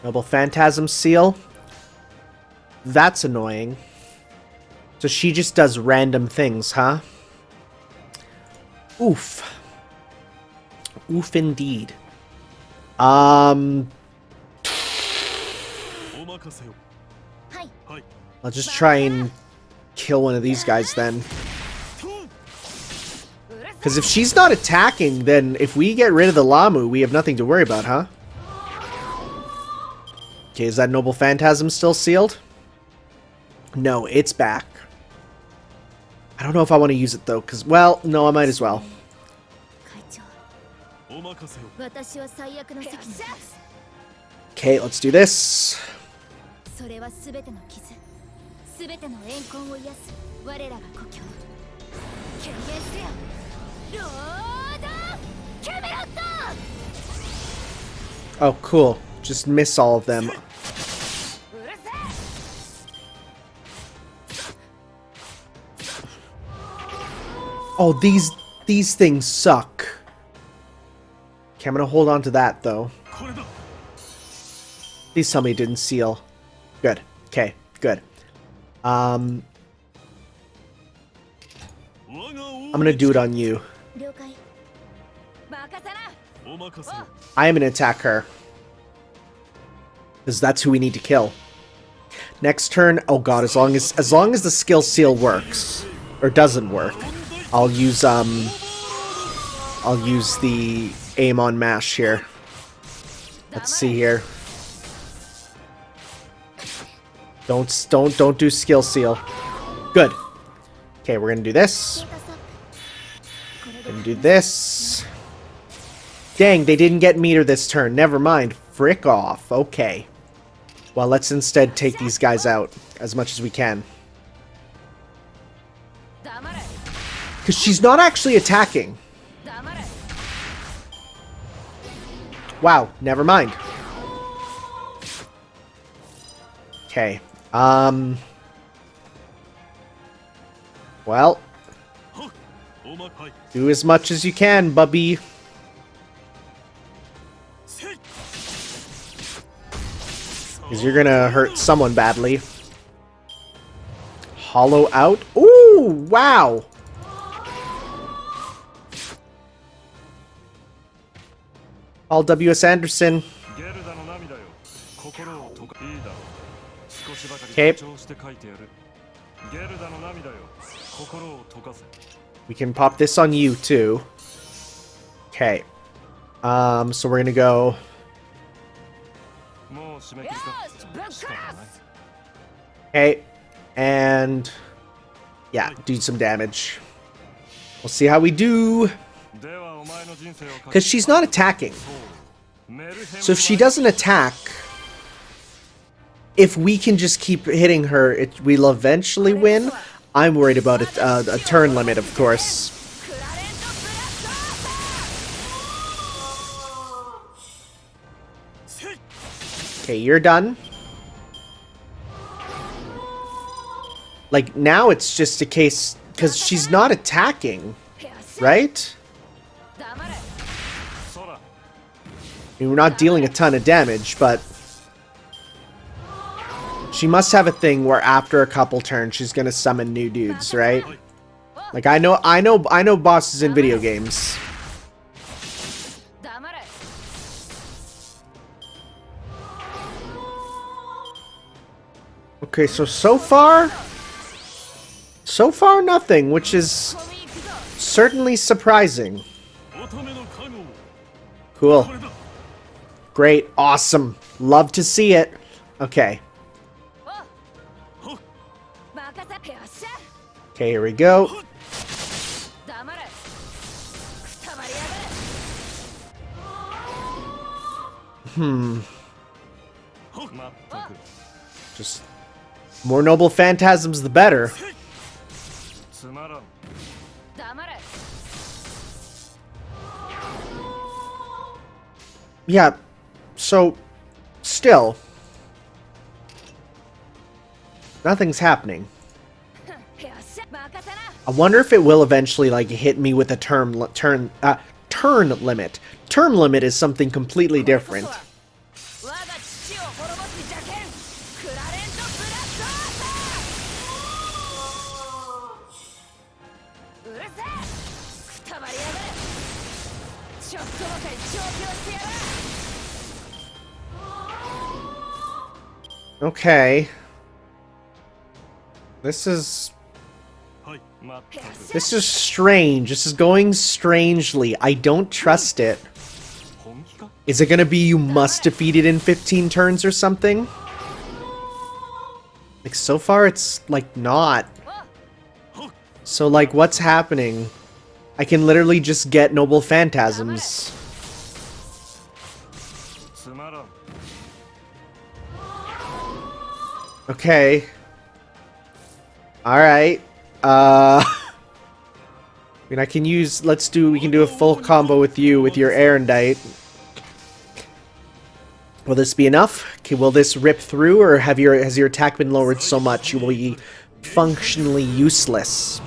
[SPEAKER 2] Noble Phantasm Seal. That's annoying. So she just does random things, huh? Oof. Oof indeed. I'll just try and kill one of these guys then. Because if she's not attacking, then if we get rid of the Lamu, we have nothing to worry about, huh? Okay, is that Noble Phantasm still sealed? No, it's back. I don't know if I want to use it though, because, well, no, I might as well. Okay, let's do this. Oh, cool. Just miss all of them. Oh, these things suck. Okay, I'm gonna hold on to that though. Please tell me it didn't seal. Good. Okay, good. I'm gonna do it on you. I am gonna attack her. Because that's who we need to kill. Next turn, oh god, as long as the skill seal works. Or doesn't work. I'll use the aim on mash here. Let's see here. Don't do skill seal. Good. Okay, we're gonna do this. Gonna do this. Dang, they didn't get meter this turn. Never mind. Frick off. Okay. Well, let's instead take these guys out as much as we can. Because she's not actually attacking. Wow, never mind. Okay. Well. Do as much as you can, bubby. Because you're gonna hurt someone badly. Hollow out. Ooh, wow. All W.S. Anderson. Okay. We can pop this on you too. Okay. So we're gonna go. Okay. And yeah, do some damage. We'll see how we do. Because she's not attacking. So if she doesn't attack, if we can just keep hitting her, we'll eventually win. I'm worried about a turn limit, of course. Okay, you're done. Like, now it's just a case... Because she's not attacking, right? I mean, we're not dealing a ton of damage, but... She must have a thing where after a couple turns, she's gonna summon new dudes, right? Like, I know bosses in video games. Okay, so far nothing, which is certainly surprising. Cool. Great, awesome. Love to see it. Okay. Okay, here we go. Just more noble phantasms, the better. Yeah, so still nothing's happening. I wonder if it will eventually like hit me with a turn limit. Turn limit is something completely different. Okay. This is strange. This is going strangely. I don't trust it. Is it gonna be you must defeat it in 15 turns or something? Like, so far it's, like, not. So, like, what's happening? I can literally just get noble phantasms. Okay. Alright. I mean, I can use... we can do a full combo with you, with your Erendite. Will this be enough? Okay, will this rip through, or has your attack been lowered so much you will be functionally useless?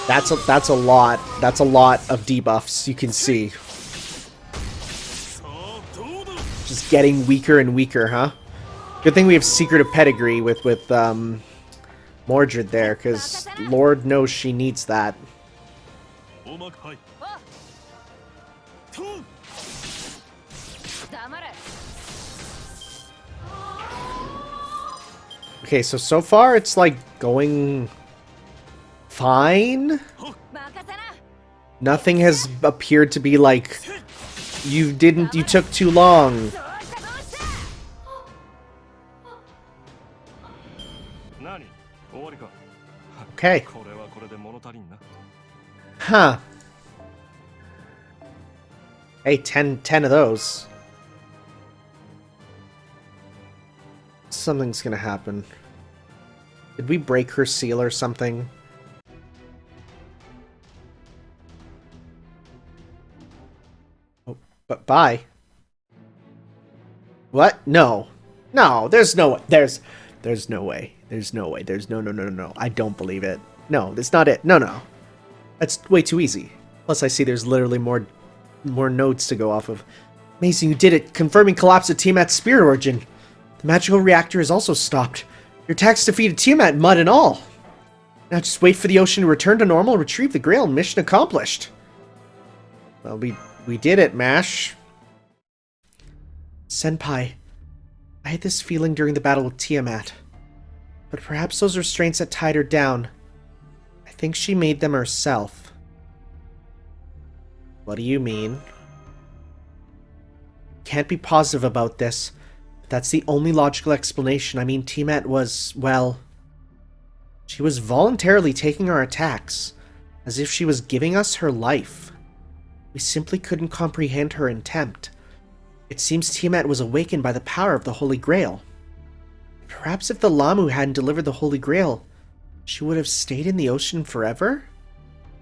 [SPEAKER 2] That's a lot. That's a lot of debuffs, you can see. Just getting weaker and weaker, huh? Good thing we have Secret of Pedigree with Mordred there, because Lord knows she needs that. Okay, so far it's like going fine. Nothing has appeared to be like you took too long. Okay. Huh. Hey, 10 of those. Something's gonna happen. Did we break her seal or something? Oh, but bye. What? No. No, there's no way. There's no way. There's no way. There's no. I don't believe it. No, that's not it. No. That's way too easy. Plus, I see there's literally more nodes to go off of. Amazing, you did it. Confirming collapse of Tiamat's spirit origin. The magical reactor is also stopped. Your attacks defeated Tiamat, mud and all. Now just wait for the ocean to return to normal, retrieve the Grail, and mission accomplished. Well, we did it, Mash. Senpai, I had this feeling during the battle with Tiamat. But perhaps those restraints that tied her down, I think she made them herself. What do you mean? Can't be positive about this. That's the only logical explanation. I mean, Tiamat was, well... She was voluntarily taking our attacks, as if she was giving us her life. We simply couldn't comprehend her intent. It seems Tiamat was awakened by the power of the Holy Grail. Perhaps if the Lamu hadn't delivered the Holy Grail, she would have stayed in the ocean forever?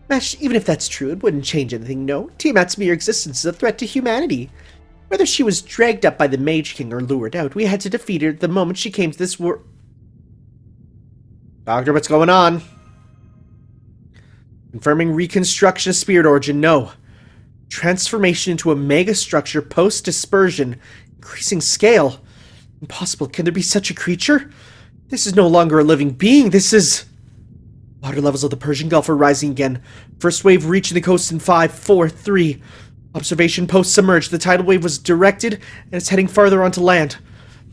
[SPEAKER 2] Mesh, even if that's true, it wouldn't change anything, no. Tiamat's mere existence is a threat to humanity. Whether she was dragged up by the Mage King or lured out, we had to defeat her the moment she came to this world. Doctor, what's going on? Confirming reconstruction of spirit origin, no. Transformation into a mega structure post-dispersion, increasing scale. Impossible. Can there be such a creature? This is no longer a living being. This is... Water levels of the Persian Gulf are rising again. First wave reaching the coast in 5, 4, 3. Observation post submerged. The tidal wave was directed and it's heading farther onto land.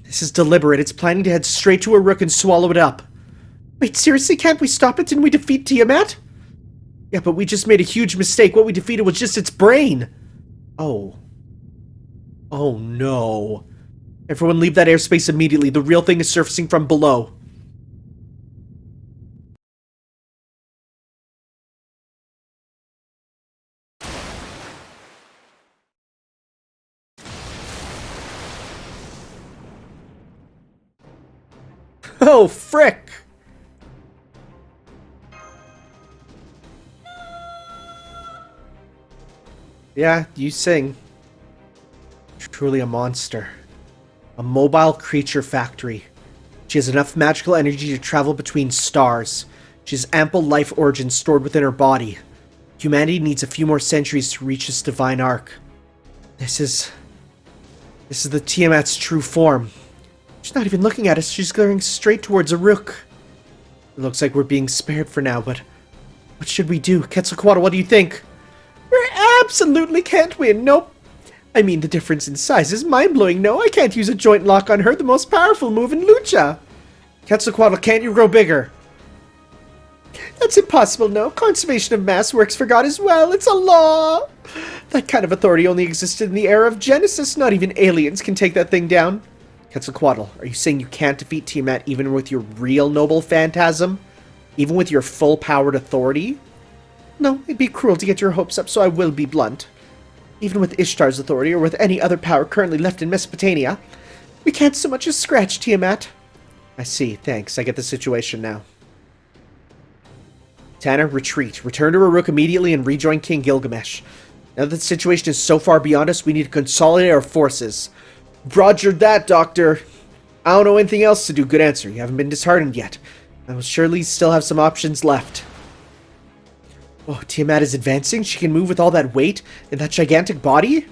[SPEAKER 2] This is deliberate. It's planning to head straight to Uruk and swallow it up. Wait, seriously? Can't we stop it? Didn't we defeat Tiamat? Yeah, but we just made a huge mistake. What we defeated was just its brain. Oh. Oh no. Everyone leave that airspace immediately. The real thing is surfacing from below. Oh, frick! Yeah, you sing. Truly a monster. A mobile creature factory. She has enough magical energy to travel between stars. She has ample life origin stored within her body. Humanity needs a few more centuries to reach this divine arc. This is the Tiamat's true form. She's not even looking at us, she's glaring straight towards Uruk. It looks like we're being spared for now, but what should we do? Quetzalcoatl, what do you think? We absolutely can't win, nope. I mean, the difference in size is mind-blowing, no? I can't use a joint lock on her, the most powerful move in Lucha. Quetzalcoatl, can't you grow bigger? That's impossible, no? Conservation of mass works for God as well, it's a law! That kind of authority only existed in the era of Genesis, not even aliens can take that thing down. Quetzalcoatl, are you saying you can't defeat Tiamat even with your real noble phantasm? Even with your full-powered authority? No, it'd be cruel to get your hopes up, so I will be blunt. Even with Ishtar's authority, or with any other power currently left in Mesopotamia, we can't so much as scratch Tiamat. I see, thanks, I get the situation now. Tanner, retreat. Return to Uruk immediately and rejoin King Gilgamesh. Now that the situation is so far beyond us, we need to consolidate our forces. Roger that, Doctor. I don't know anything else to do. Good answer. You haven't been disheartened yet. I will surely still have some options left. Oh, Tiamat is advancing? She can move with all that weight in that gigantic body?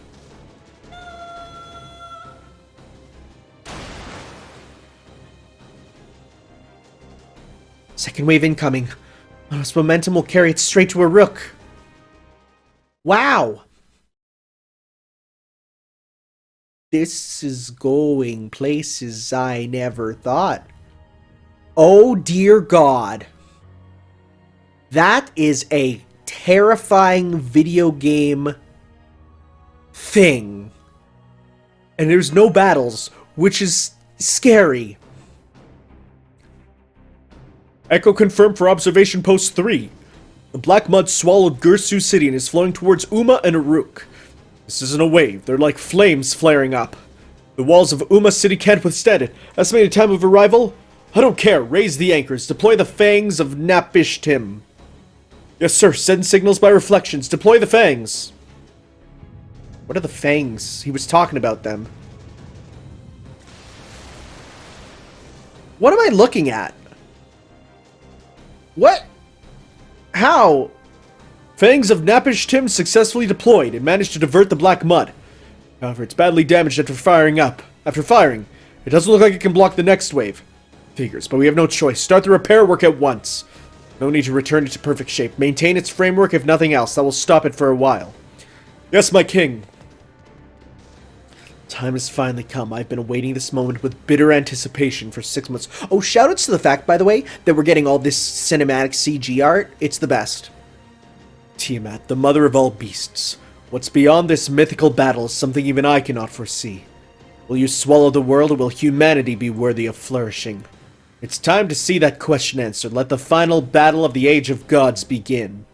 [SPEAKER 2] Second wave incoming. This momentum will carry it straight to Uruk. Wow! This is going places I never thought. Oh dear God. That is a terrifying video game thing. And there's no battles, which is scary. Echo confirmed for observation post 3. The black mud swallowed Gursu City and is flowing towards Uma and Uruk. This isn't a wave, they're like flames flaring up. The walls of Uma City can't withstand it. Estimated time of arrival? I don't care, raise the anchors, deploy the fangs of Napishtim. Yes sir, send signals by reflections, deploy the fangs. What are the fangs? He was talking about them. What am I looking at? What? How? Fangs of Napishtim successfully deployed and managed to divert the black mud. However, it's badly damaged after firing up. After firing, it doesn't look like it can block the next wave. Figures, but we have no choice. Start the repair work at once. No need to return it to perfect shape. Maintain its framework if nothing else. That will stop it for a while. Yes, my king. Time has finally come. I've been awaiting this moment with bitter anticipation for 6 months. Oh, shoutouts to the fact, by the way, that we're getting all this cinematic CG art. It's the best. Tiamat, the mother of all beasts. What's beyond this mythical battle is something even I cannot foresee. Will you swallow the world, or will humanity be worthy of flourishing? It's time to see that question answered. Let the final battle of the Age of Gods begin.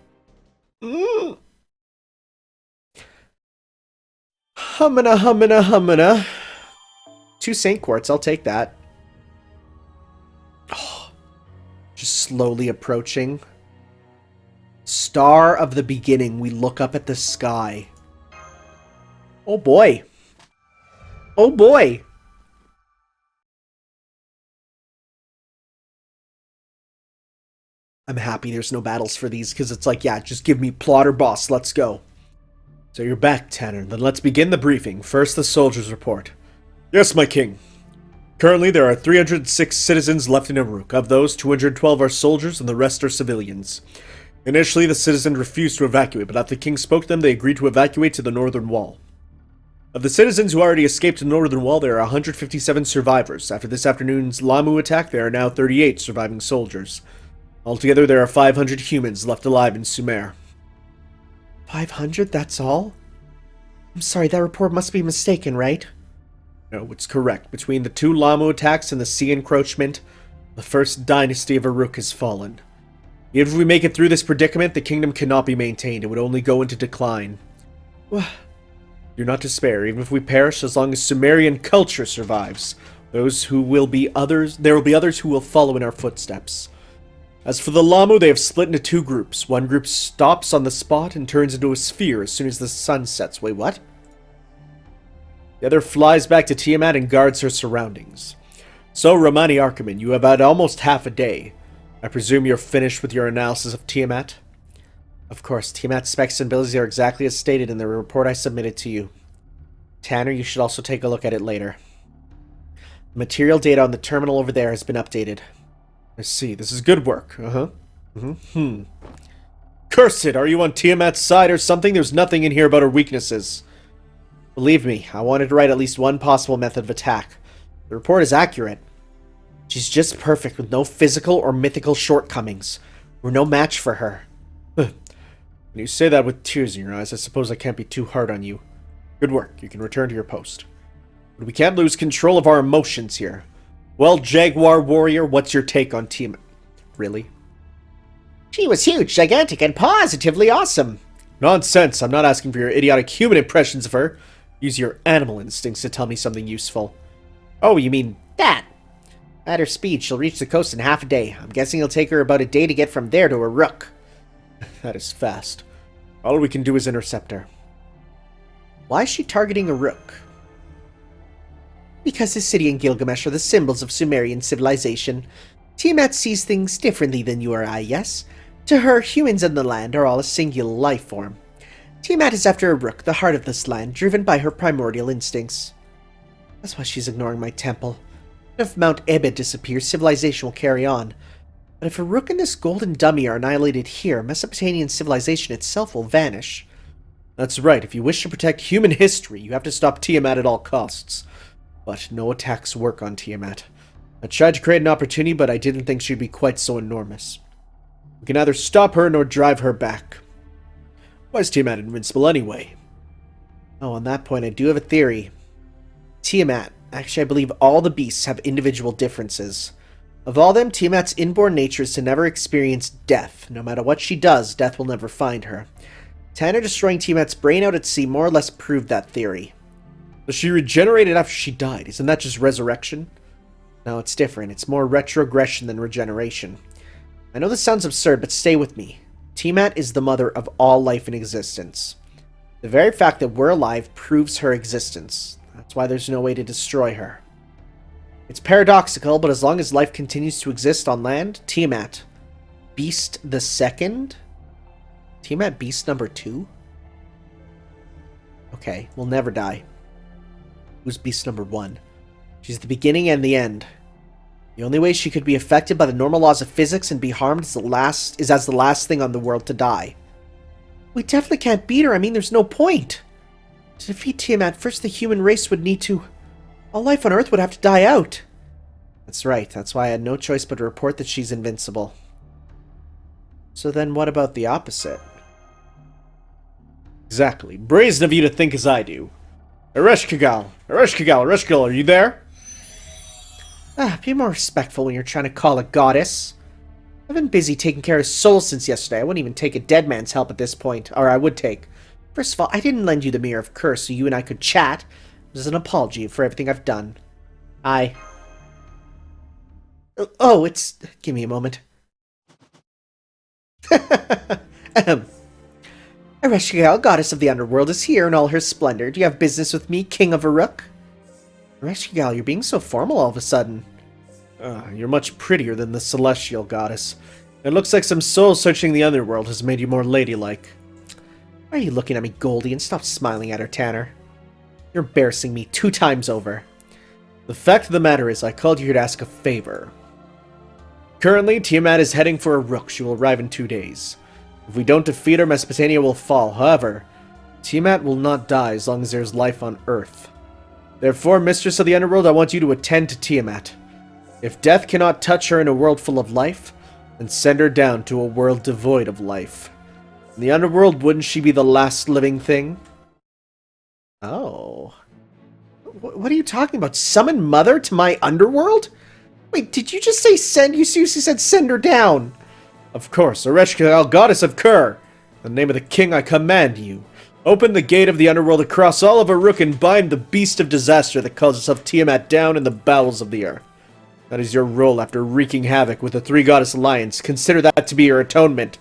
[SPEAKER 2] Humana, humana, humana. 2 Saint Quartz, I'll take that. Oh, just slowly approaching. Star of the beginning, we look up at the sky. Oh boy. Oh boy. I'm happy there's no battles for these, because it's like, yeah, just give me plot or boss, let's go. So you're back, Tanner. Then let's begin the briefing. First, the soldiers' report. Yes, my king. Currently, there are 306 citizens left in Uruk. Of those, 212 are soldiers and the rest are civilians. Initially, the citizens refused to evacuate, but after the king spoke to them, they agreed to evacuate to the northern wall. Of the citizens who already escaped to the northern wall, there are 157 survivors. After this afternoon's Lamu attack, there are now 38 surviving soldiers. Altogether, there are 500 humans left alive in Sumer. 500? That's all? I'm sorry, that report must be mistaken, right? No, it's correct. Between the 2 Lamu attacks and the sea encroachment, the first dynasty of Uruk has fallen. Even if we make it through this predicament, the kingdom cannot be maintained. It would only go into decline. Do not despair. Even if we perish, as long as Sumerian culture survives, there will be others who will follow in our footsteps. As for the Lamu, they have split into 2 groups. One group stops on the spot and turns into a sphere as soon as the sun sets. Wait, what? The other flies back to Tiamat and guards her surroundings. So, Romani Archiman, you have had almost half a day. I presume you're finished with your analysis of Tiamat? Of course, Tiamat's specs and abilities are exactly as stated in the report I submitted to you. Tanner, you should also take a look at it later. The material data on the terminal over there has been updated. I see. This is good work. Curse it! Are you on Tiamat's side or something? There's nothing in here about her weaknesses. Believe me, I wanted to write at least one possible method of attack. The report is accurate. She's just perfect with no physical or mythical shortcomings. We're no match for her. When you say that with tears in your eyes, I suppose I can't be too hard on you. Good work. You can return to your post. But we can't lose control of our emotions here. Well, Jaguar Warrior, what's your take on Tiamat? Really? She was huge, gigantic, and positively awesome. Nonsense. I'm not asking for your idiotic human impressions of her. Use your animal instincts to tell me something useful. Oh, you mean that? At her speed, she'll reach the coast in half a day. I'm guessing it'll take her about a day to get from there to Uruk. That is fast. All we can do is intercept her. Why is she targeting Uruk? Because the city and Gilgamesh are the symbols of Sumerian civilization. Tiamat sees things differently than you or I, yes? To her, humans and the land are all a singular life form. Tiamat is after Uruk, the heart of this land, driven by her primordial instincts. That's why she's ignoring my temple. If Mount Ebed disappears, civilization will carry on. But if Uruk and this golden dummy are annihilated here, Mesopotamian civilization itself will vanish. That's right. If you wish to protect human history, you have to stop Tiamat at all costs. But no attacks work on Tiamat. I tried to create an opportunity, but I didn't think she'd be quite so enormous. We can neither stop her nor drive her back. Why is Tiamat invincible anyway? Oh, on that point, I do have a theory. Tiamat. Actually, I believe all the beasts have individual differences. Of all them, Tiamat's inborn nature is to never experience death. No matter what she does, death will never find her. Tanner destroying Tiamat's brain out at sea more or less proved that theory. So she regenerated after she died. Isn't that just resurrection? No, it's different. It's more retrogression than regeneration. I know this sounds absurd, but stay with me. Tiamat is the mother of all life in existence. The very fact that we're alive proves her existence. That's why there's no way to destroy her. It's paradoxical, but as long as life continues to exist on land, Tiamat, Beast the Second? Tiamat Beast number 2? Okay, will never die. Who's Beast number 1? She's the beginning and the end. The only way she could be affected by the normal laws of physics and be harmed is as the last thing on the world to die. We definitely can't beat her. I mean, there's no point. To defeat Tiamat, first the human race would need to... All life on Earth would have to die out. That's right. That's why I had no choice but to report that she's invincible. So then what about the opposite? Exactly. Brazen of you to think as I do. Ereshkigal, are you there? Be more respectful when you're trying to call a goddess. I've been busy taking care of souls since yesterday. I wouldn't even take a dead man's help at this point. Or I would take. First of all, I didn't lend you the Mirror of Curse so you and I could chat. This is an apology for everything I've done. Oh, it's... Give me a moment. Ereshkigal, goddess of the underworld, is here in all her splendor. Do you have business with me, king of Uruk? Ereshkigal, you're being so formal all of a sudden. You're much prettier than the celestial goddess. It looks like some soul searching the underworld has made you more ladylike. Why are you looking at me, Goldie, and stop smiling at her, Tanner? You're embarrassing me 2 times over. The fact of the matter is, I called you here to ask a favor. Currently, Tiamat is heading for Uruk. She will arrive in 2 days. If we don't defeat her, Mesopotamia will fall. However, Tiamat will not die as long as there is life on Earth. Therefore, Mistress of the Underworld, I want you to attend to Tiamat. If death cannot touch her in a world full of life, then send her down to a world devoid of life. In the Underworld, wouldn't she be the last living thing? Oh. What are you talking about? Summon Mother to my Underworld? Wait, did you just say send? You seriously said send her down? Of course, Ereshkigal, goddess of Kur. In the name of the king, I command you. Open the gate of the underworld across all of Uruk and bind the beast of disaster that calls itself Tiamat down in the bowels of the earth. That is your role after wreaking havoc with the 3-goddess alliance. Consider that to be your atonement.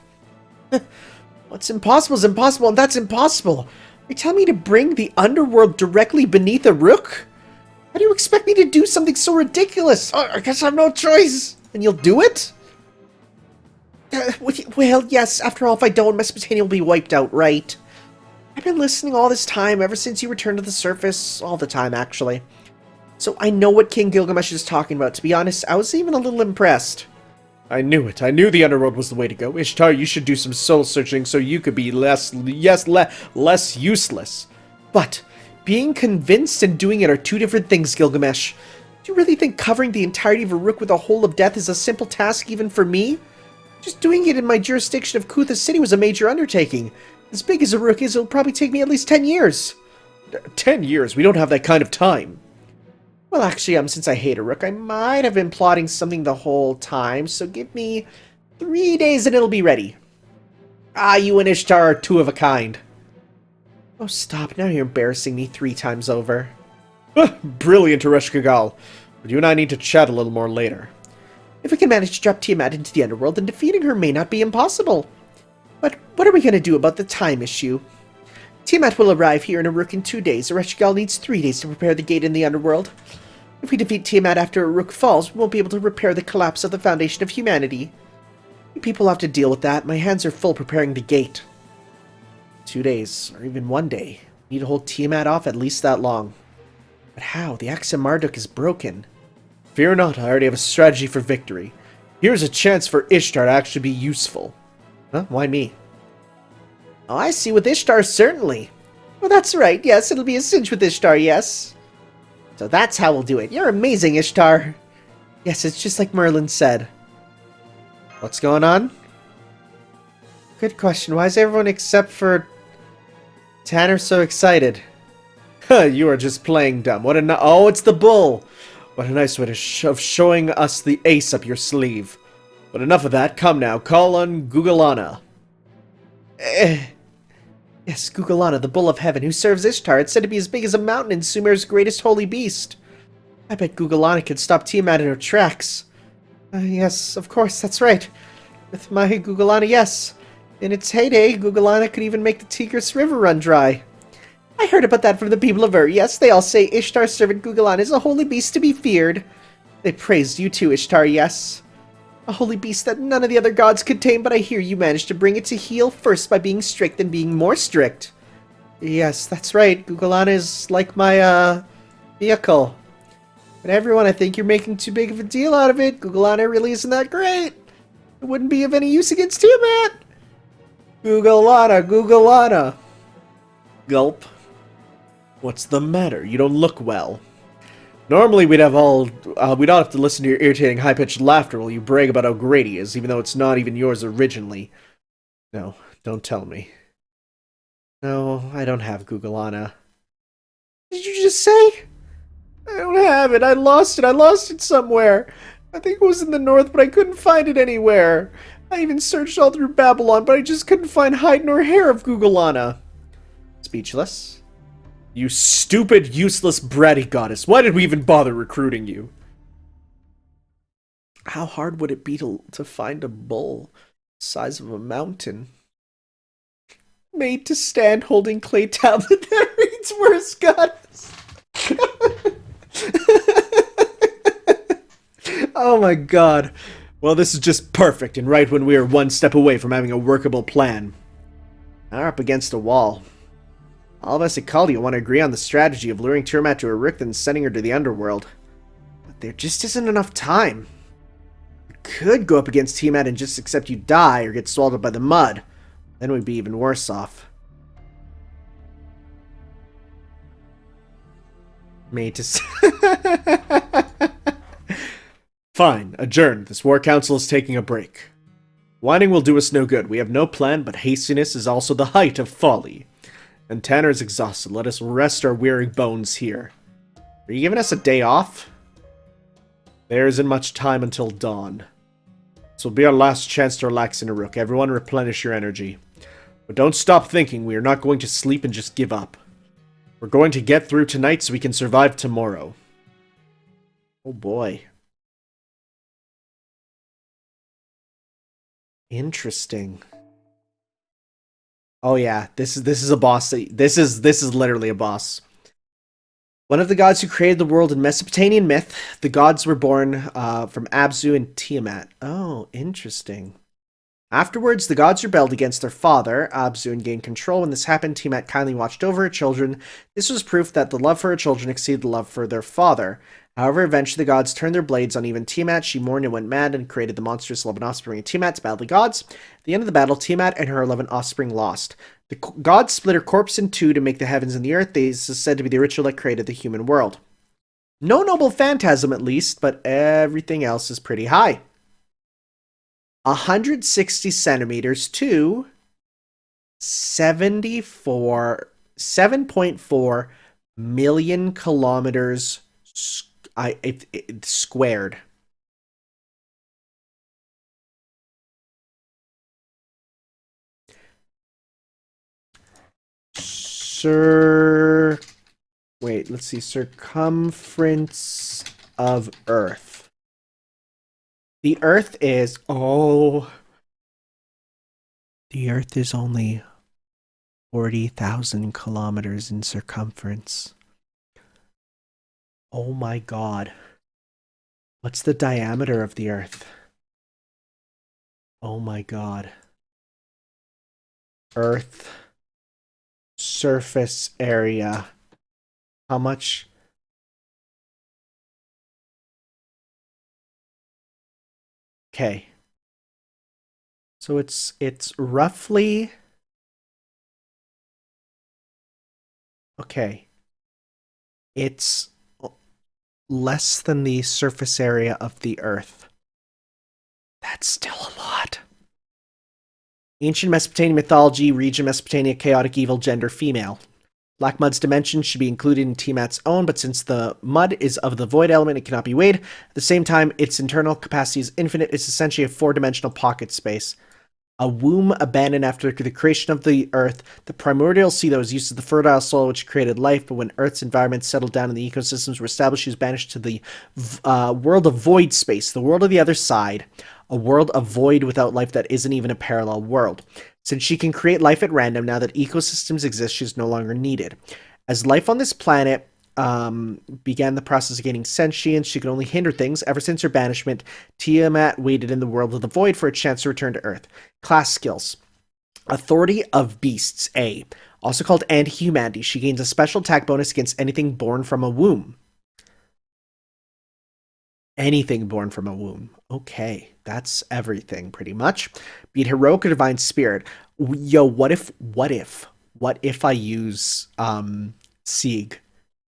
[SPEAKER 2] What's impossible is impossible, and that's impossible. Are you telling me to bring the underworld directly beneath Uruk? How do you expect me to do something so ridiculous? I guess I have no choice. And you'll do it? Well, yes, after all, if I don't, Mesopotamia will be wiped out, right? I've been listening all this time, ever since you returned to the surface. All the time, actually. So I know what King Gilgamesh is talking about. To be honest, I was even a little impressed. I knew it. I knew the underworld was the way to go. Ishtar, you should do some soul searching so you could be less useless. But being convinced and doing it are 2 different things, Gilgamesh. Do you really think covering the entirety of Uruk with a hole of death is a simple task even for me? Just doing it in my jurisdiction of Kutha City was a major undertaking. As big as Uruk is, it'll probably take me at least 10 years. 10 years? We don't have that kind of time. Well, actually, since I hate Uruk, I might have been plotting something the whole time, so give me 3 days and it'll be ready. You and Ishtar are 2 of a kind. Oh, stop. Now you're embarrassing me 3 times over. Brilliant, Ereshkigal. But you and I need to chat a little more later. If we can manage to drop Tiamat into the underworld, then defeating her may not be impossible. But what are we going to do about the time issue? Tiamat will arrive here in Uruk in 2 days. Ereshkigal needs 3 days to prepare the gate in the underworld. If we defeat Tiamat after Uruk falls, we won't be able to repair the collapse of the foundation of humanity. You people have to deal with that. My hands are full preparing the gate. 2 days, or even 1 day. We need to hold Tiamat off at least that long. But how? The axe of Marduk is broken. Fear not, I already have a strategy for victory. Here's a chance for Ishtar to actually be useful. Huh? Why me? Oh, I see. With Ishtar, certainly. Well, that's right. Yes, it'll be a cinch with Ishtar, yes. So that's how we'll do it. You're amazing, Ishtar. Yes, it's just like Merlin said. What's going on? Good question. Why is everyone except for Tanner so excited? You are just playing dumb. What a oh, it's the bull. What a nice way of showing us the ace up your sleeve. But enough of that. Come now, call on Gugalana. Yes, Gugalana, the bull of heaven, who serves Ishtar. It's said to be as big as a mountain and Sumer's greatest holy beast. I bet Gugalana could stop Tiamat in her tracks. Yes, of course, that's right. With my Gugalana, yes. In its heyday, Gugalana could even make the Tigris River run dry. I heard about that from the people of Ur. Yes, they all say Ishtar's servant Gugalana is a holy beast to be feared. They praised you too, Ishtar, yes. A holy beast that none of the other gods could tame, but I hear you managed to bring it to heel first by being strict and being more strict. Yes, that's right. Gugalana is like my, vehicle. But everyone, I think you're making too big of a deal out of it. Gugalana really isn't that great. It wouldn't be of any use against Tiamat. Gugalana. Gulp. What's the matter? You don't look well. Normally we'd all have to listen to your irritating high-pitched laughter while you brag about how great he is, even though it's not even yours originally. No, don't tell me. No, I don't have Gugalana. did you just say? I don't have it. I lost it. I lost it somewhere. I think it was in the north, but I couldn't find it anywhere. I even searched all through Babylon, but I just couldn't find hide nor hair of Gugalana. Speechless. You stupid, useless, bratty goddess. Why did we even bother recruiting you? How hard would it be to find a bull the size of a mountain? Made to stand holding clay tablet that reads worst goddess. Oh my god. Well, this is just perfect, and right when we are one step away from having a workable plan. Now we're up against a wall. All of us at Caldia want to agree on the strategy of luring Tiamat to Uruk and sending her to the underworld. But there just isn't enough time. We could go up against Tiamat and just accept you die or get swallowed up by the mud. Then we'd be even worse off. Made to... Fine, adjourn. This war council is taking a break. Whining will do us no good. We have no plan, but hastiness is also the height of folly. And Tanner is exhausted. Let us rest our weary bones here. Are you giving us a day off? There isn't much time until dawn. This will be our last chance to relax in Uruk. Everyone replenish your energy. But don't stop thinking. We are not going to sleep and just give up. We're going to get through tonight so we can survive tomorrow. Oh boy. Interesting. Oh yeah, this is a boss. This is literally a boss. One of the gods who created the world in Mesopotamian myth. The gods were born from Abzu and Tiamat. Oh, interesting. Afterwards, the gods rebelled against their father, Abzu, and gained control. When this happened, Tiamat kindly watched over her children. This was proof that the love for her children exceeded the love for their father. However, eventually the gods turned their blades on even Tiamat. She mourned and went mad and created the monstrous 11 offspring of Tiamat to battle the gods. At the end of the battle, Tiamat and her 11 offspring lost. The gods split her corpse in two to make the heavens and the earth. This is said to be the ritual that created the human world. No noble phantasm, at least, but everything else is pretty high. 160 centimeters to 7.4 million kilometers squared. Wait, let's see. Circumference of Earth. The Earth is... Oh. The Earth is only 40,000 kilometers in circumference. Oh my god. What's the diameter of the Earth? Oh my god. Earth surface area. How much? Okay. So it's roughly... Okay. It's less than the surface area of the Earth. That's still a lot. Ancient Mesopotamian mythology, region Mesopotamia, chaotic, evil, gender, female. Black Mud's dimension should be included in Tiamat's own, but since the mud is of the void element, it cannot be weighed. At the same time, its internal capacity is infinite. It's essentially a four-dimensional pocket space. A womb abandoned after the creation of the Earth. The primordial sea that was used as the fertile soil which created life, but when Earth's environment settled down and the ecosystems were established, she was banished to the world of void space, the world of the other side. A world of void without life that isn't even a parallel world. Since she can create life at random, now that ecosystems exist, she's no longer needed. As life on this planet began the process of gaining sentience, she could only hinder things. Ever since her banishment, Tiamat waited in the world of the void for a chance to return to Earth. Class skills. Authority of Beasts, A. Also called Anti-Humanity. She gains a special attack bonus against anything born from a womb. Anything born from a womb. Okay, that's everything, pretty much. Be it heroic or divine spirit. Yo, what if I use Sieg?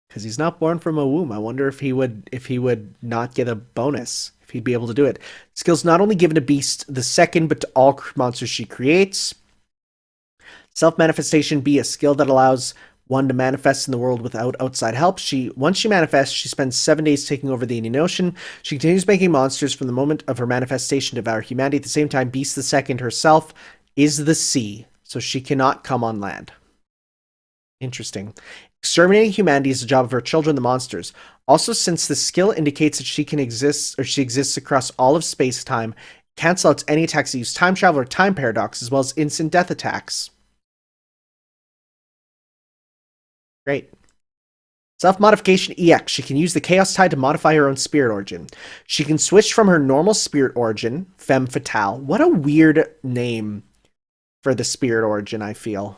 [SPEAKER 2] Because he's not born from a womb. I wonder if he would not get a bonus, if he'd be able to do it. Skills not only given to Beast the second, but to all monsters she creates. Self-manifestation, be a skill that allows one to manifest in the world without outside help. Once she manifests, she spends 7 days taking over the Indian Ocean. She continues making monsters from the moment of her manifestation to devour humanity. At the same time, Beast II herself is the sea, so she cannot come on land. Interesting. Exterminating humanity is the job of her children, the monsters. Also, since the skill indicates that she exists across all of space-time, cancel out any attacks that use time travel or time paradox, as well as instant death attacks. Great. Self-modification EX. She can use the Chaos Tide to modify her own spirit origin. She can switch from her normal spirit origin, Femme Fatale. What a weird name for the spirit origin, I feel.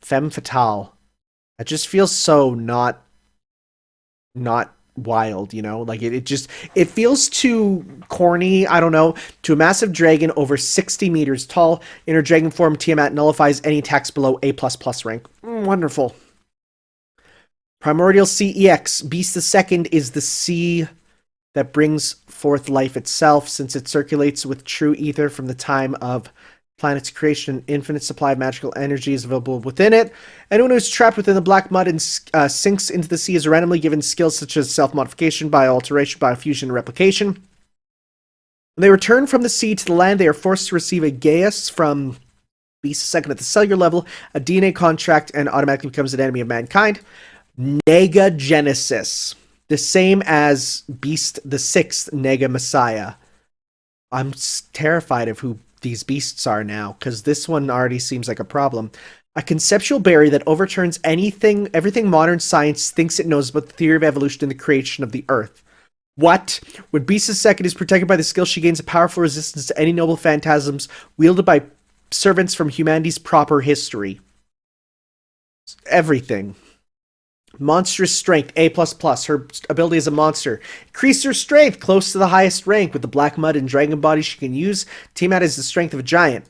[SPEAKER 2] Femme Fatale. That just feels so not wild, you know? Like, it feels too corny, I don't know. To a massive dragon over 60 meters tall. In her dragon form, Tiamat nullifies any attacks below A++ rank. Wonderful. Primordial Sea EX. Beast II is the sea that brings forth life itself, since it circulates with true ether from the time of planet's creation. An infinite supply of magical energy is available within it. Anyone who is trapped within the black mud and sinks into the sea is randomly given skills such as self-modification, bioalteration, biofusion, and replication. When they return from the sea to the land, they are forced to receive a geas from Beast II at the cellular level, a DNA contract, and automatically becomes an enemy of mankind. Nega Genesis. The same as Beast VI, Nega Messiah. I'm terrified of who these beasts are now, because this one already seems like a problem. A conceptual berry that overturns everything modern science thinks it knows about the theory of evolution and the creation of the Earth. What? When Beast II is protected by the skill, she gains a powerful resistance to any noble phantasms wielded by servants from humanity's proper history. Everything. Monstrous strength, A++. Her ability as a monster. Increase her strength, close to the highest rank. With the black mud and dragon body she can use, Tiamat has the strength of a giant.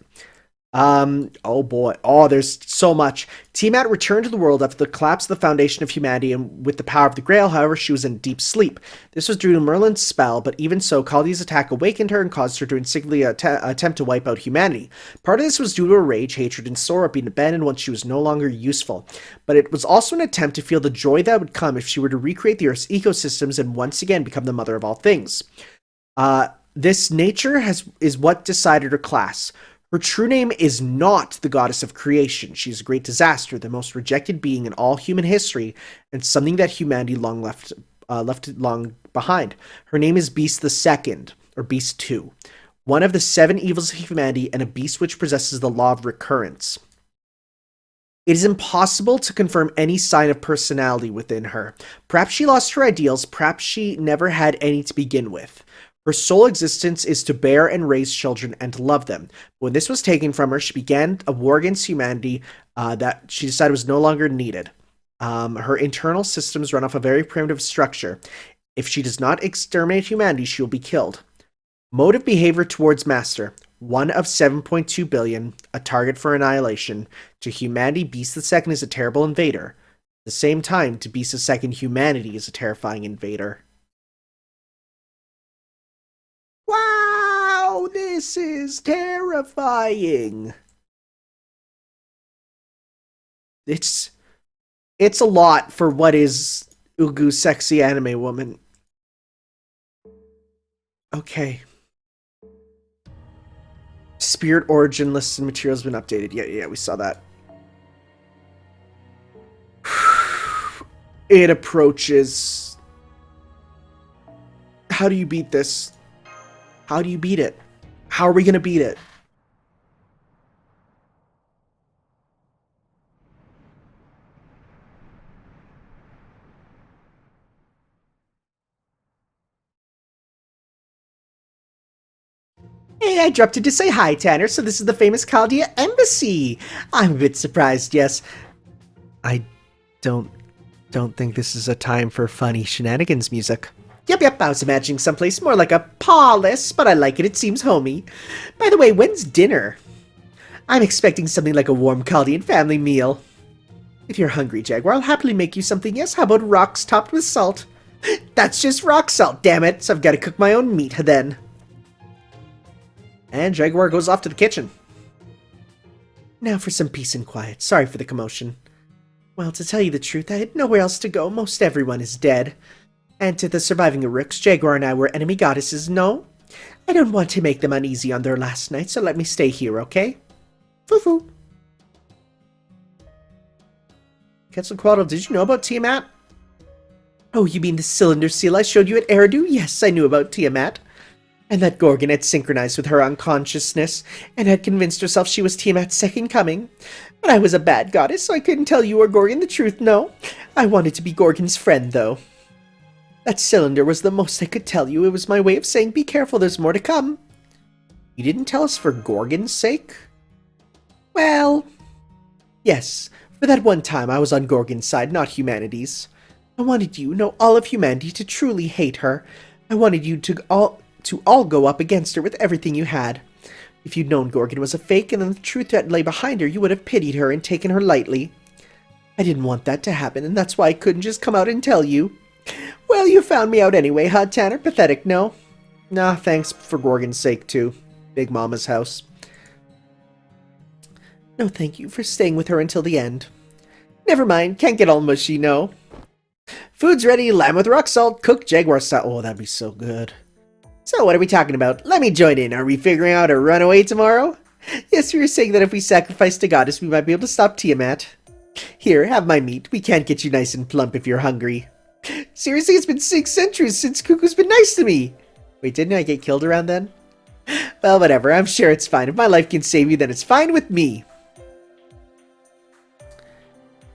[SPEAKER 2] Oh boy. Oh, there's so much. Tiamat returned to the world after the collapse of the foundation of humanity, and with the power of the Grail, however, she was in deep sleep. This was due to Merlin's spell, but even so, Khaldi's attack awakened her and caused her to instinctively attempt to wipe out humanity. Part of this was due to her rage, hatred, and sorrow at being abandoned once she was no longer useful. But it was also an attempt to feel the joy that would come if she were to recreate the Earth's ecosystems and once again become the mother of all things. This nature is what decided her class. Her true name is not the goddess of creation. She is a great disaster, the most rejected being in all human history, and something that humanity long left long behind. Her name is Beast II, or Beast II, one of the 7 evils of humanity, and a beast which possesses the law of recurrence. It is impossible to confirm any sign of personality within her. Perhaps she lost her ideals, perhaps she never had any to begin with. Her sole existence is to bear and raise children and to love them. When this was taken from her, she began a war against humanity that she decided was no longer needed. Her internal systems run off a very primitive structure. If she does not exterminate humanity, she will be killed. Mode of behavior towards Master. 1 of 7.2 billion, a target for annihilation. To humanity, Beast II is a terrible invader. At the same time, to Beast II, humanity is a terrifying invader. Wow, this is terrifying. It's a lot for what is Ugu's sexy anime woman. Okay. Spirit origin list and materials been updated. Yeah, we saw that. It approaches. How do you beat this? How do you beat it? How are we gonna beat it? Hey, I dropped in to say hi, Tanner, so this is the famous Chaldea Embassy. I'm a bit surprised, yes. I don't think this is a time for funny shenanigans music. Yep, I was imagining someplace more like a palace, but I like it seems homey. By the way, when's dinner? I'm expecting something like a warm Chaldean family meal. If you're hungry, Jaguar, I'll happily make you something, yes? How about rocks topped with salt? That's just rock salt, damn it, so I've got to cook my own meat then. And Jaguar goes off to the kitchen. Now for some peace and quiet. Sorry for the commotion. Well, to tell you the truth, I had nowhere else to go. Most everyone is dead. And to the surviving Uruks, Jaguar and I were enemy goddesses. No, I don't want to make them uneasy on their last night, so let me stay here, okay? Foo-foo. Quetzalcoatl, did you know about Tiamat? Oh, you mean the cylinder seal I showed you at Eridu? Yes, I knew about Tiamat. And that Gorgon had synchronized with her unconsciousness, and had convinced herself she was Tiamat's second coming. But I was a bad goddess, so I couldn't tell you or Gorgon the truth, no. I wanted to be Gorgon's friend, though. That cylinder was the most I could tell you. It was my way of saying, be careful, there's more to come. You didn't tell us for Gorgon's sake? Well, yes. For that one time, I was on Gorgon's side, not humanity's. I wanted you, no, all of humanity, to truly hate her. I wanted you to all go up against her with everything you had. If you'd known Gorgon was a fake and the truth that lay behind her, you would have pitied her and taken her lightly. I didn't want that to happen, and that's why I couldn't just come out and tell you. Well, you found me out anyway, huh, Tanner? Pathetic, no? Nah, thanks for Gorgon's sake, too. Big Mama's house. No, thank you for staying with her until the end. Never mind, can't get all mushy, no. Food's ready, lamb with rock salt, cooked jaguar style. Oh, that'd be so good. So, what are we talking about? Let me join in. Are we figuring out a runaway tomorrow? Yes, we were saying that if we sacrificed a goddess, we might be able to stop Tiamat. Here, have my meat. We can't get you nice and plump if you're hungry. Seriously, it's been 6 centuries since Cuckoo's been nice to me. Wait, didn't I get killed around then? Well, whatever. I'm sure it's fine. If my life can save you, then it's fine with me.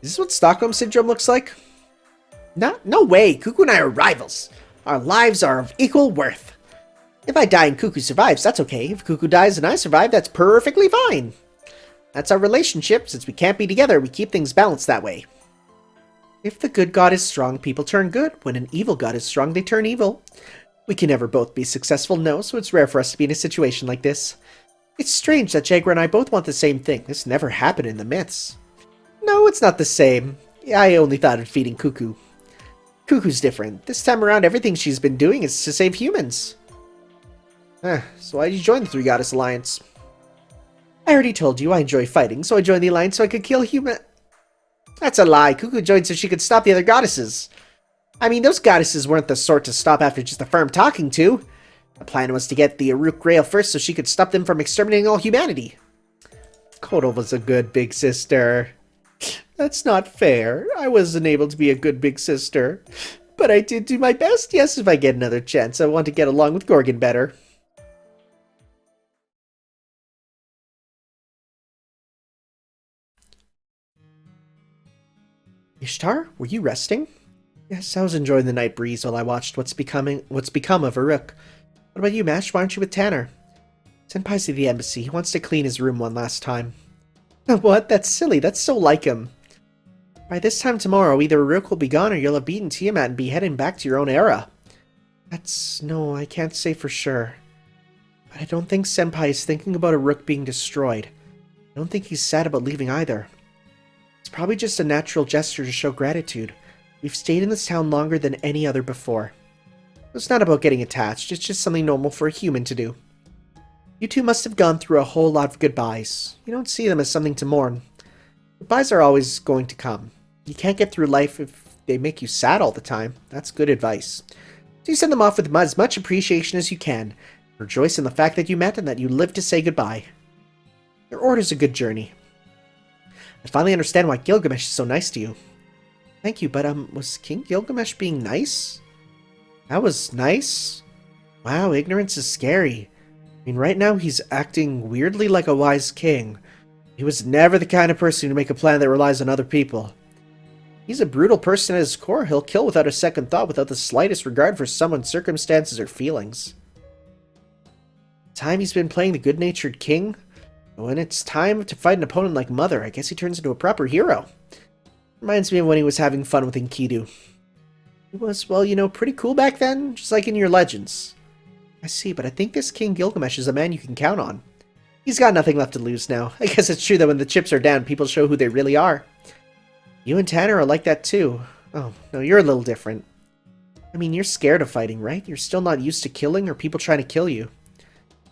[SPEAKER 2] Is this what Stockholm Syndrome looks like? No way. Cuckoo and I are rivals. Our lives are of equal worth. If I die and Cuckoo survives, that's okay. If Cuckoo dies and I survive, that's perfectly fine. That's our relationship. Since we can't be together, we keep things balanced that way. If the good god is strong, people turn good. When an evil god is strong, they turn evil. We can never both be successful, no, so it's rare for us to be in a situation like this. It's strange that Jaguar and I both want the same thing. This never happened in the myths. No, it's not the same. I only thought of feeding Cuckoo. Cuckoo's different. This time around, everything she's been doing is to save humans. So why did you join the Three Goddess Alliance? I already told you I enjoy fighting, so I joined the Alliance so I could kill human... That's a lie. Cuckoo joined so she could stop the other goddesses. I mean, those goddesses weren't the sort to stop after just a firm talking to. The plan was to get the Uruk Grail first so she could stop them from exterminating all humanity. Kotal was a good big sister. That's not fair. I wasn't able to be a good big sister. But I did do my best. Yes, if I get another chance, I want to get along with Gorgon better. Ishtar, were you resting? Yes, I was enjoying the night breeze while I watched what's become of Uruk. What about you, Mash? Why aren't you with Tanner? Senpai's at the embassy. He wants to clean his room one last time. What? That's silly. That's so like him. By this time tomorrow, either Uruk will be gone or you'll have beaten Tiamat and be heading back to your own era. No, I can't say for sure. But I don't think Senpai is thinking about Uruk being destroyed. I don't think he's sad about leaving either. It's probably just a natural gesture to show gratitude. We've stayed in this town longer than any other before. It's not about getting attached, it's just something normal for a human to do. You two must have gone through a whole lot of goodbyes. You don't see them as something to mourn. Goodbyes are always going to come. You can't get through life if they make you sad all the time. That's good advice. So you send them off with as much appreciation as you can. Rejoice in the fact that you met and that you lived to say goodbye. Your order's a good journey. I finally understand why Gilgamesh is so nice to you. Thank you, but was King Gilgamesh being nice? That was nice? Wow, ignorance is scary. I mean, right now he's acting weirdly like a wise king. He was never the kind of person to make a plan that relies on other people. He's a brutal person at his core. He'll kill without a second thought, without the slightest regard for someone's circumstances or feelings. Time he's been playing the good-natured king. When it's time to fight an opponent like Mother, I guess he turns into a proper hero. Reminds me of when he was having fun with Enkidu. He was, well, you know, pretty cool back then, just like in your legends. I see, but I think this King Gilgamesh is a man you can count on. He's got nothing left to lose now. I guess it's true that when the chips are down, people show who they really are. You and Tanner are like that too. Oh, no, you're a little different. I mean, you're scared of fighting, right? You're still not used to killing or people trying to kill you.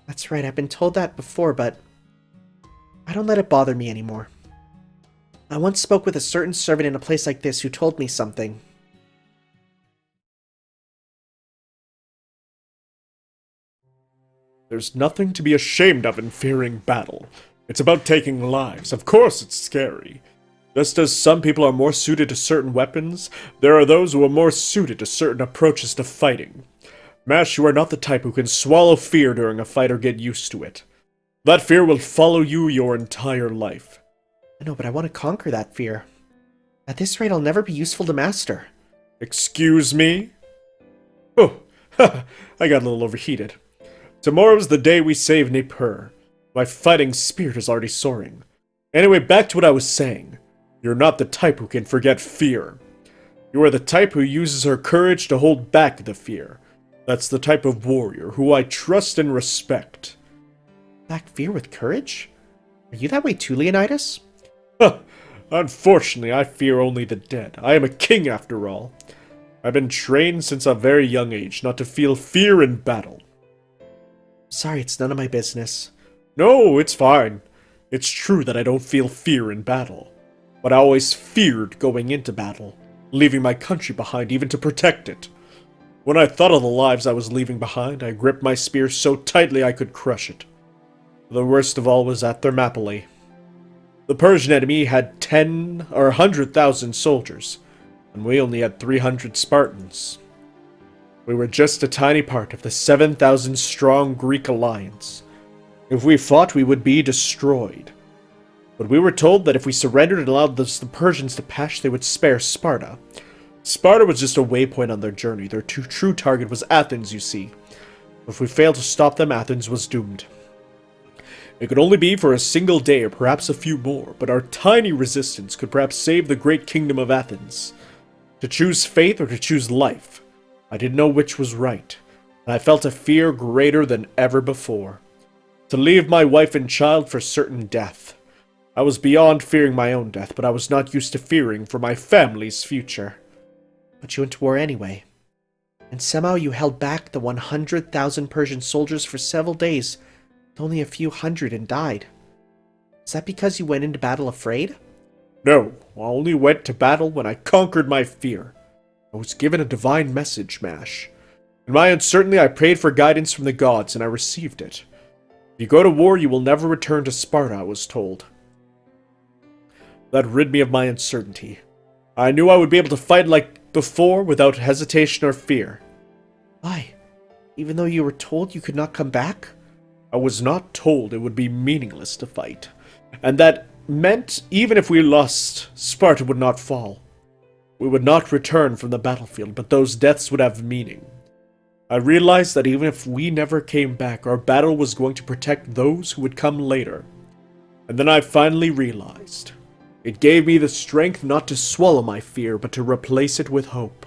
[SPEAKER 2] That's right, I've been told that before, but I don't let it bother me anymore. I once spoke with a certain servant in a place like this who told me something.
[SPEAKER 4] There's nothing to be ashamed of in fearing battle. It's about taking lives. Of course it's scary. Just as some people are more suited to certain weapons, there are those who are more suited to certain approaches to fighting. Mash, you are not the type who can swallow fear during a fight or get used to it. That fear will follow you your entire life.
[SPEAKER 2] I know, but I want to conquer that fear. At this rate, I'll never be useful to master.
[SPEAKER 4] Excuse me? Oh, I got a little overheated. Tomorrow's the day we save Nippur. My fighting spirit is already soaring. Anyway, back to what I was saying. You're not the type who can forget fear. You are the type who uses her courage to hold back the fear. That's the type of warrior who I trust and respect.
[SPEAKER 2] Back fear with courage? Are you that way too, Leonidas?
[SPEAKER 4] Unfortunately, I fear only the dead. I am a king after all. I've been trained since a very young age not to feel fear in battle.
[SPEAKER 2] Sorry, it's none of my business.
[SPEAKER 4] No, it's fine. It's true that I don't feel fear in battle. But I always feared going into battle, leaving my country behind even to protect it. When I thought of the lives I was leaving behind, I gripped my spear so tightly I could crush it. The worst of all was at Thermopylae. The Persian enemy had 10 or 100,000 soldiers, and we only had 300 Spartans. We were just a tiny part of the 7,000-strong Greek alliance. If we fought, we would be destroyed. But we were told that if we surrendered and allowed the Persians to pass, they would spare Sparta. Sparta was just a waypoint on their journey. Their true target was Athens, you see. If we failed to stop them, Athens was doomed. It could only be for a single day or perhaps a few more, but our tiny resistance could perhaps save the great kingdom of Athens. To choose faith or to choose life, I didn't know which was right, and I felt a fear greater than ever before. To leave my wife and child for certain death. I was beyond fearing my own death, but I was not used to fearing for my family's future.
[SPEAKER 2] But you went to war anyway. And somehow you held back the 100,000 Persian soldiers for several days, with only a few hundred, and died. Is that because you went into battle afraid?
[SPEAKER 4] No, I only went to battle when I conquered my fear. I was given a divine message, Mash. In my uncertainty, I prayed for guidance from the gods, and I received it. If you go to war, you will never return to Sparta, I was told. That rid me of my uncertainty. I knew I would be able to fight like before without hesitation or fear.
[SPEAKER 2] Why? Even though you were told you could not come back?
[SPEAKER 4] I was not told it would be meaningless to fight, and that meant even if we lost, Sparta would not fall. We would not return from the battlefield, but those deaths would have meaning. I realized that even if we never came back, our battle was going to protect those who would come later. And then I finally realized. It gave me the strength not to swallow my fear, but to replace it with hope.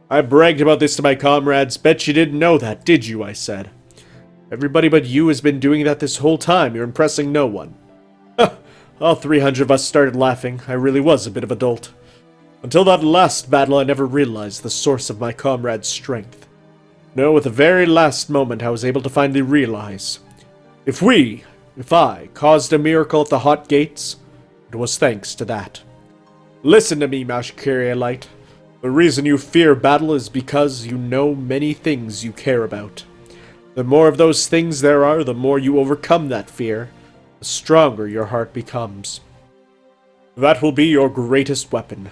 [SPEAKER 4] I bragged about this to my comrades. Bet you didn't know that, did you? I said. Everybody but you has been doing that this whole time. You're impressing no one. All 300 of us started laughing. I really was a bit of a dolt. Until that last battle, I never realized the source of my comrades' strength. No, at the very last moment, I was able to finally realize. If I, caused a miracle at the Hot Gates, it was thanks to that. Listen to me, Mashkarielite. The reason you fear battle is because you know many things you care about. The more of those things there are, the more you overcome that fear, the stronger your heart becomes. That will be your greatest weapon.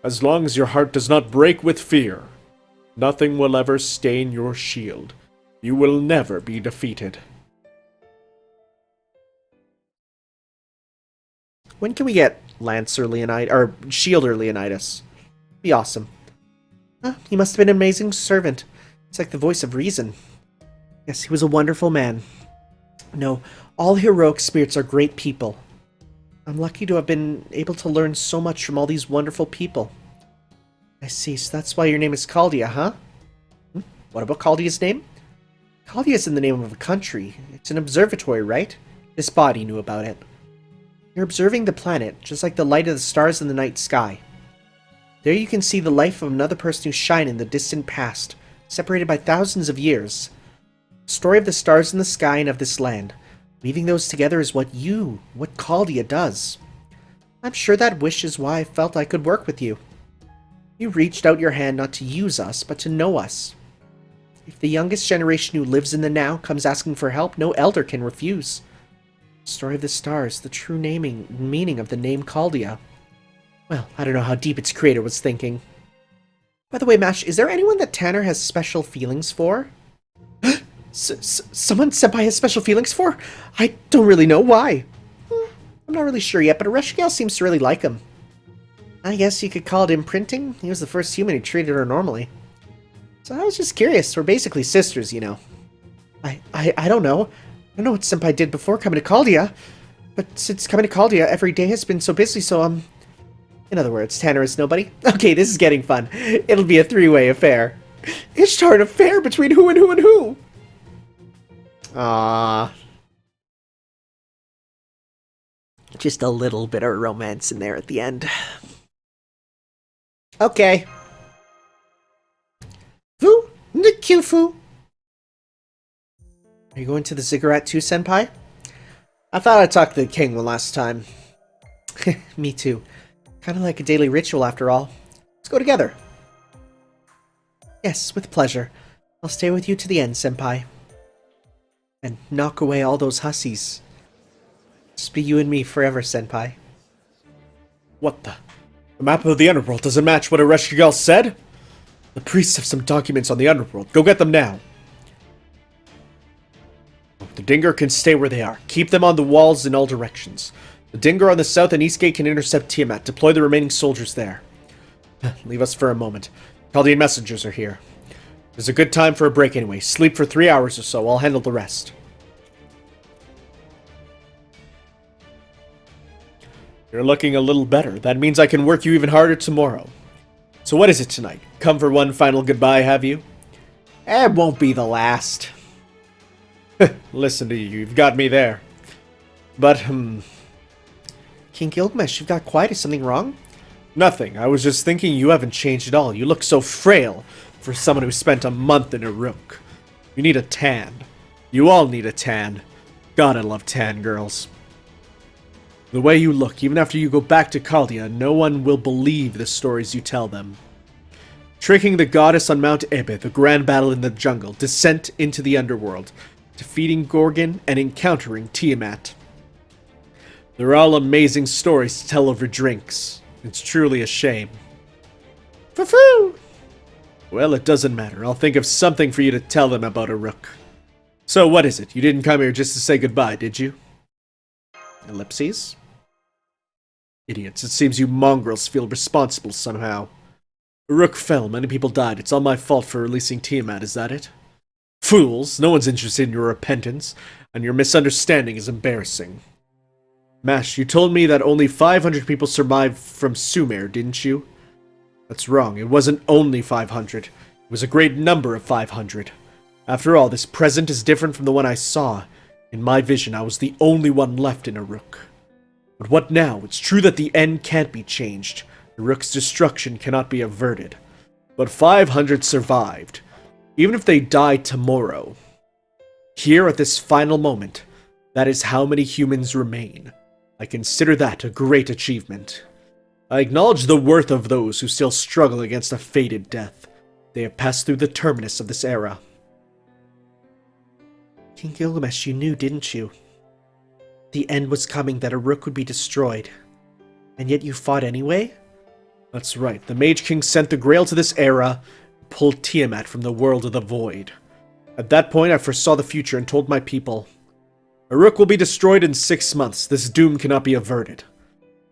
[SPEAKER 4] As long as your heart does not break with fear, nothing will ever stain your shield. You will never be defeated.
[SPEAKER 2] When can we get Lancer Leonidas, or Shielder Leonidas? Be awesome. He must have been an amazing servant. It's like the voice of reason. Yes, he was a wonderful man. No, all heroic spirits are great people. I'm lucky to have been able to learn so much from all these wonderful people. I see, so that's why your name is Chaldea, huh? What about Chaldea's name? Chaldea isn't the name of a country. It's an observatory, right? This body knew about it. You're observing the planet, just like the light of the stars in the night sky. There you can see the life of another person who shine in the distant past, separated by thousands of years. The story of the stars in the sky and of this land. Weaving those together is what Chaldea does. I'm sure that wish is why I felt I could work with you. You reached out your hand not to use us, but to know us. If the youngest generation who lives in the now comes asking for help, no elder can refuse. Story of the Stars, the true meaning of the name Chaldea. Well, I don't know how deep its creator was thinking. By the way, Mash, is there anyone that Tanner has special feelings for? Someone Senpai has special feelings for? I don't really know why. I'm not really sure yet, but Ereshkigal seems to really like him. I guess you could call it imprinting. He was the first human who treated her normally. So I was just curious. We're basically sisters, you know. I don't know. I don't know what Senpai did before coming to Chaldea. But since coming to Chaldea, every day has been so busy, so, in other words, Tanner is nobody? Okay, this is getting fun. It'll be a three-way affair. Ishtar, an affair between who and who and who? Ah, just a little bit of romance in there at the end. Okay. Fu? Nikyufu? Are you going to the ziggurat too, Senpai? I thought I'd talk to the king one last time. Me too. Kind of like a daily ritual after all. Let's go together. Yes, with pleasure. I'll stay with you to the end, Senpai. And knock away all those hussies. Just be you and me forever, Senpai.
[SPEAKER 4] What the? The map of the underworld doesn't match what Ereshkigal said? The priests have some documents on the underworld. Go get them now. The Dinger can stay where they are. Keep them on the walls in all directions. The Dinger on the south and east gate can intercept Tiamat. Deploy the remaining soldiers there. Leave us for a moment. Chaldean messengers are here. It's a good time for a break anyway. Sleep for 3 hours or so. I'll handle the rest. You're looking a little better. That means I can work you even harder tomorrow. So what is it tonight? Come for one final goodbye, have you?
[SPEAKER 2] It won't be the last.
[SPEAKER 4] Listen to you. You've got me there. But,
[SPEAKER 2] King Gilgamesh, you've got quiet. Is something wrong?
[SPEAKER 4] Nothing. I was just thinking you haven't changed at all. You look so frail for someone who spent a month in Uruk. You need a tan. You all need a tan. God, I love tan girls. The way you look, even after you go back to Chaldea, no one will believe the stories you tell them. Tricking the goddess on Mount Ebe, the grand battle in the jungle, descent into the underworld, defeating Gorgon, and encountering Tiamat. They're all amazing stories to tell over drinks. It's truly a shame.
[SPEAKER 2] Foo-foo!
[SPEAKER 4] Well, it doesn't matter. I'll think of something for you to tell them about Uruk. So, what is it? You didn't come here just to say goodbye, did you?
[SPEAKER 2] Ellipses?
[SPEAKER 4] Idiots. It seems you mongrels feel responsible somehow. Uruk fell. Many people died. It's all my fault for releasing Tiamat, is that it? Fools! No one's interested in your repentance, and your misunderstanding is embarrassing. Mash, you told me that only 500 people survived from Sumer, didn't you? That's wrong. It wasn't only 500. It was a great number of 500. After all, this present is different from the one I saw. In my vision, I was the only one left in Uruk. But what now? It's true that the end can't be changed. Uruk's destruction cannot be averted. But 500 survived. Even if they died tomorrow. Here at this final moment, that is how many humans remain. I consider that a great achievement. I acknowledge the worth of those who still struggle against a fated death. They have passed through the terminus of this era.
[SPEAKER 2] King Gilgamesh, you knew, didn't you? The end was coming, that Uruk would be destroyed. And yet you fought anyway?
[SPEAKER 4] That's right. The Mage King sent the Grail to this era and pulled Tiamat from the world of the void. At that point, I foresaw the future and told my people, Uruk will be destroyed in 6 months. This doom cannot be averted.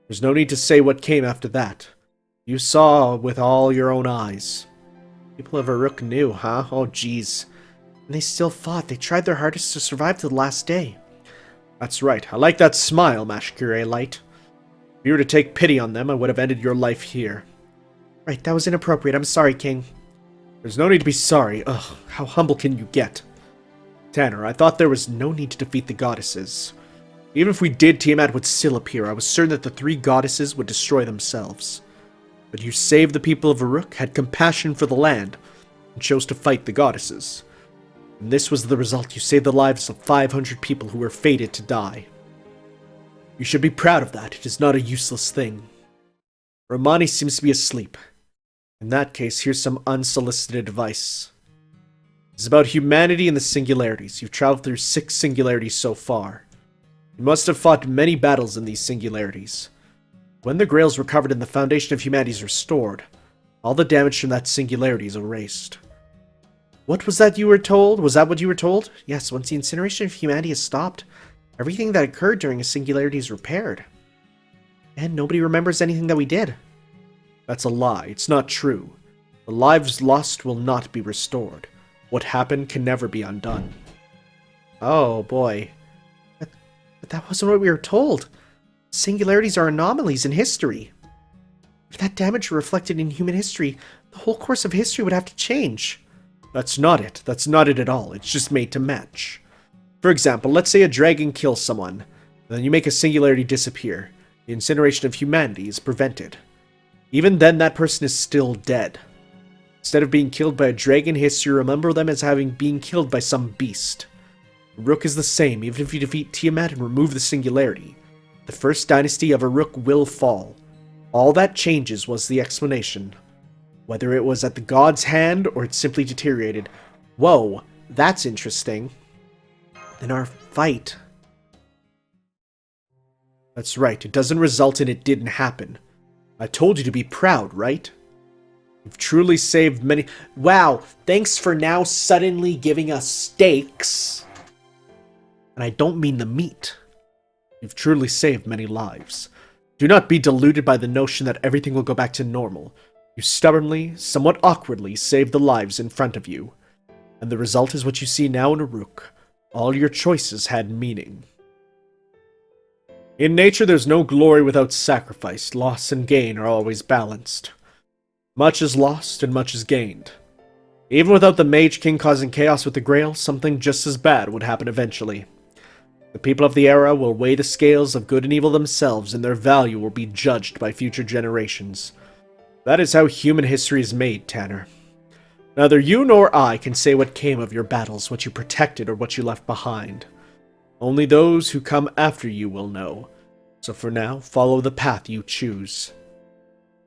[SPEAKER 4] There's no need to say what came after that. You saw with all your own eyes.
[SPEAKER 2] People of Uruk knew, huh? Oh, jeez. And they still fought. They tried their hardest to survive to the last day.
[SPEAKER 4] That's right. I like that smile, Mashkure Light. If you were to take pity on them, I would have ended your life here.
[SPEAKER 2] Right, that was inappropriate. I'm sorry, King.
[SPEAKER 4] There's no need to be sorry. Ugh, how humble can you get? Tanner, I thought there was no need to defeat the goddesses. Even if we did, Tiamat would still appear. I was certain that the 3 goddesses would destroy themselves. But you saved the people of Uruk, had compassion for the land, and chose to fight the goddesses. And this was the result. You saved the lives of 500 people who were fated to die. You should be proud of that. It is not a useless thing. Romani seems to be asleep. In that case, here's some unsolicited advice. It's about humanity and the singularities. You've traveled through 6 singularities so far. You must have fought many battles in these singularities. When the Grail is recovered and the foundation of humanity is restored, all the damage from that singularity is erased. What was that you were told? Was that what you were told? Yes, once the incineration of humanity is stopped, everything that occurred during a singularity is repaired. And nobody remembers anything that we did. That's a lie. It's not true. The lives lost will not be restored. What happened can never be undone.
[SPEAKER 2] Oh, boy. But that wasn't what we were told. Singularities are anomalies in history. If that damage were reflected in human history, the whole course of history would have to change.
[SPEAKER 4] That's not it. That's not it at all. It's just made to match. For example, let's say a dragon kills someone, then you make a singularity disappear. The incineration of humanity is prevented. Even then, that person is still dead. Instead of being killed by a dragon, history remember them as having been killed by some beast. Uruk is the same. Even if you defeat Tiamat and remove the singularity, the first dynasty of Uruk will fall. All that changes was the explanation. Whether it was at the god's hand or it simply deteriorated. Whoa, that's interesting. Then our fight. That's right, it doesn't result in it didn't happen. I told you to be proud, right? You've truly saved many... Wow, thanks for now suddenly giving us steaks. And I don't mean the meat. You've truly saved many lives. Do not be deluded by the notion that everything will go back to normal. You stubbornly, somewhat awkwardly, saved the lives in front of you. And the result is what you see now in Uruk. All your choices had meaning. In nature, there's no glory without sacrifice. Loss and gain are always balanced. Much is lost and much is gained. Even without the Mage King causing chaos with the Grail, something just as bad would happen eventually. The people of the era will weigh the scales of good and evil themselves, and their value will be judged by future generations. That is how human history is made, Tanner. Neither you nor I can say what came of your battles, what you protected, or what you left behind. Only those who come after you will know. So for now, follow the path you choose.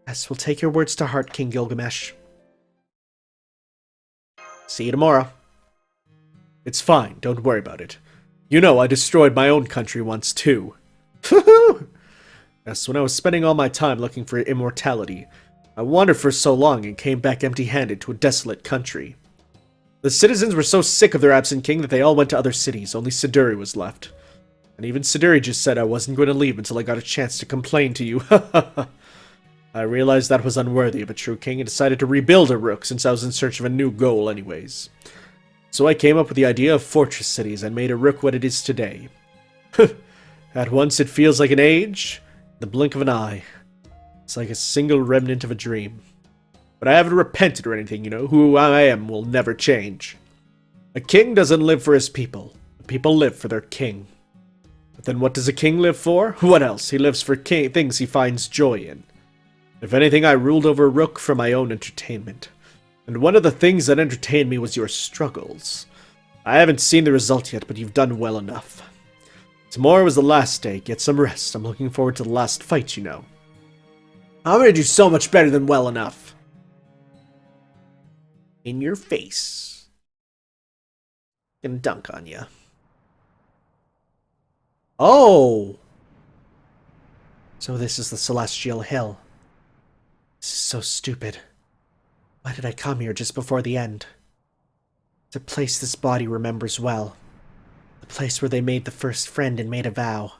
[SPEAKER 2] Yes, we'll take your words to heart, King Gilgamesh.
[SPEAKER 4] See you tomorrow. It's fine, don't worry about it. You know, I destroyed my own country once, too. Yes, when I was spending all my time looking for immortality, I wandered for so long and came back empty-handed to a desolate country. The citizens were so sick of their absent king that they all went to other cities, only Siduri was left. And even Siduri just said I wasn't going to leave until I got a chance to complain to you. I realized that was unworthy of a true king and decided to rebuild Uruk since I was in search of a new goal anyways. So I came up with the idea of fortress cities and made Uruk what it is today. At once it feels like an age, the blink of an eye. It's like a single remnant of a dream. But I haven't repented or anything, you know. Who I am will never change. A king doesn't live for his people. The people live for their king. But then what does a king live for? What else? He lives for things he finds joy in. If anything, I ruled over Uruk for my own entertainment. And one of the things that entertained me was your struggles. I haven't seen the result yet, but you've done well enough. Tomorrow is the last day. Get some rest. I'm looking forward to the last fight, you know. I'm gonna do so much better than well enough. In your face. Gonna dunk on you. Oh!
[SPEAKER 2] So this is the Celestial Hill. This is so stupid. Why did I come here just before the end? It's a place this body remembers well. The place where they made the first friend and made a vow.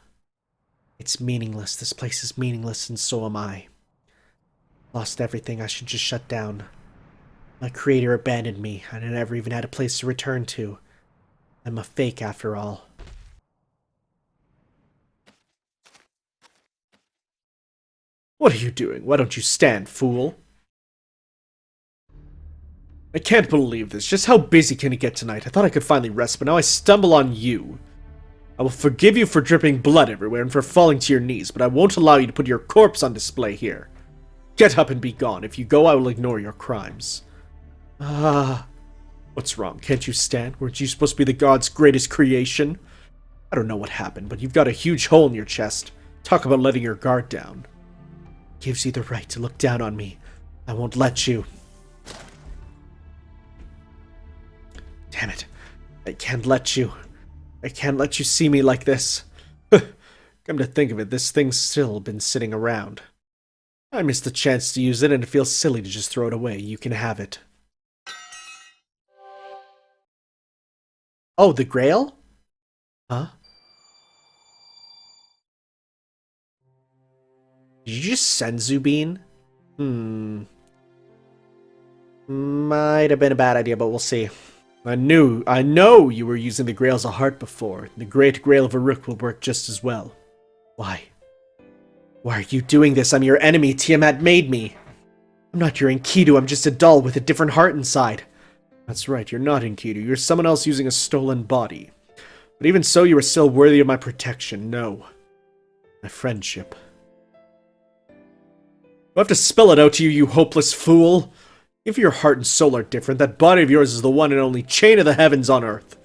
[SPEAKER 2] It's meaningless. This place is meaningless, and so am I. Lost everything. I should just shut down. My creator abandoned me. I never even had a place to return to. I'm a fake after all.
[SPEAKER 4] What are you doing? Why don't you stand, fool? I can't believe this. Just how busy can it get tonight? I thought I could finally rest, but now I stumble on you. I will forgive you for dripping blood everywhere and for falling to your knees, but I won't allow you to put your corpse on display here. Get up and be gone. If you go, I will ignore your crimes. What's wrong? Can't you stand? Weren't you supposed to be the god's greatest creation? I don't know what happened, but you've got a huge hole in your chest.
[SPEAKER 2] Talk about letting your guard down. Gives you the right to look down on me. I won't let you. Damn it. I can't let you. I can't let you see me like this. Come to think of it, this thing's still been sitting around. I missed the chance to use it, and it feels silly to just throw it away. You can have it. Oh, the Grail? Huh? Did you just senzu bean? Might have been a bad idea, but we'll see. I know you were using the Grail as a heart before. The Great Grail of Uruk will work just as well. Why? Why are you doing this? I'm your enemy. Tiamat made me. I'm not your Enkidu. I'm just a doll with a different heart inside. That's right. You're not Enkidu. You're someone else using a stolen body. But even so, you are still worthy of my protection. No. My friendship. Do I have to spell it out to you, you hopeless fool? If your heart and soul are different, that body of yours is the one and only chain of the heavens on earth.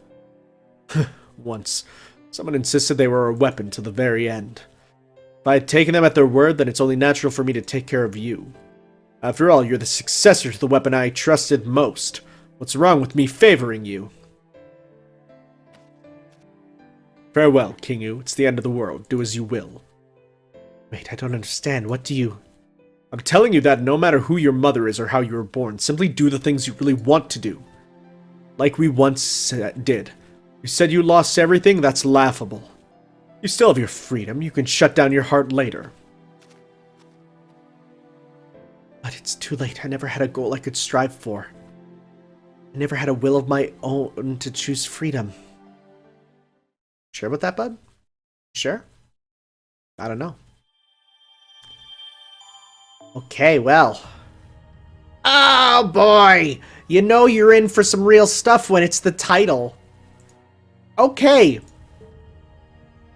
[SPEAKER 2] Once, someone insisted they were a weapon to the very end. If I had taken them at their word, then it's only natural for me to take care of you. After all, you're the successor to the weapon I trusted most. What's wrong with me favoring you? Farewell, Kingu. It's the end of the world. Do as you will. Wait, I don't understand. What do you... I'm telling you that no matter who your mother is or how you were born, simply do the things you really want to do. Like we once did. You said you lost everything? That's laughable. You still have your freedom. You can shut down your heart later. But it's too late. I never had a goal I could strive for. I never had a will of my own to choose freedom. Sure about that, bud? Sure? I don't know. Okay, well. Oh, boy! You know you're in for some real stuff when it's the title. Okay.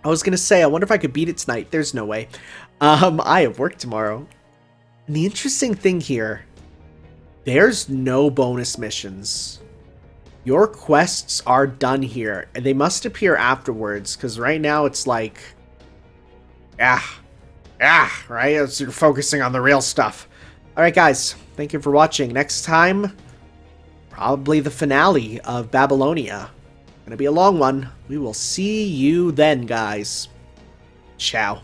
[SPEAKER 2] I was gonna say, I wonder if I could beat it tonight. There's no way. I have work tomorrow. And the interesting thing here, there's no bonus missions. Your quests are done here, and they must appear afterwards, because right now it's like... right? As you're focusing on the real stuff. Alright guys, thank you for watching. Next time, probably the finale of Babylonia. Gonna be a long one. We will see you then, guys. Ciao.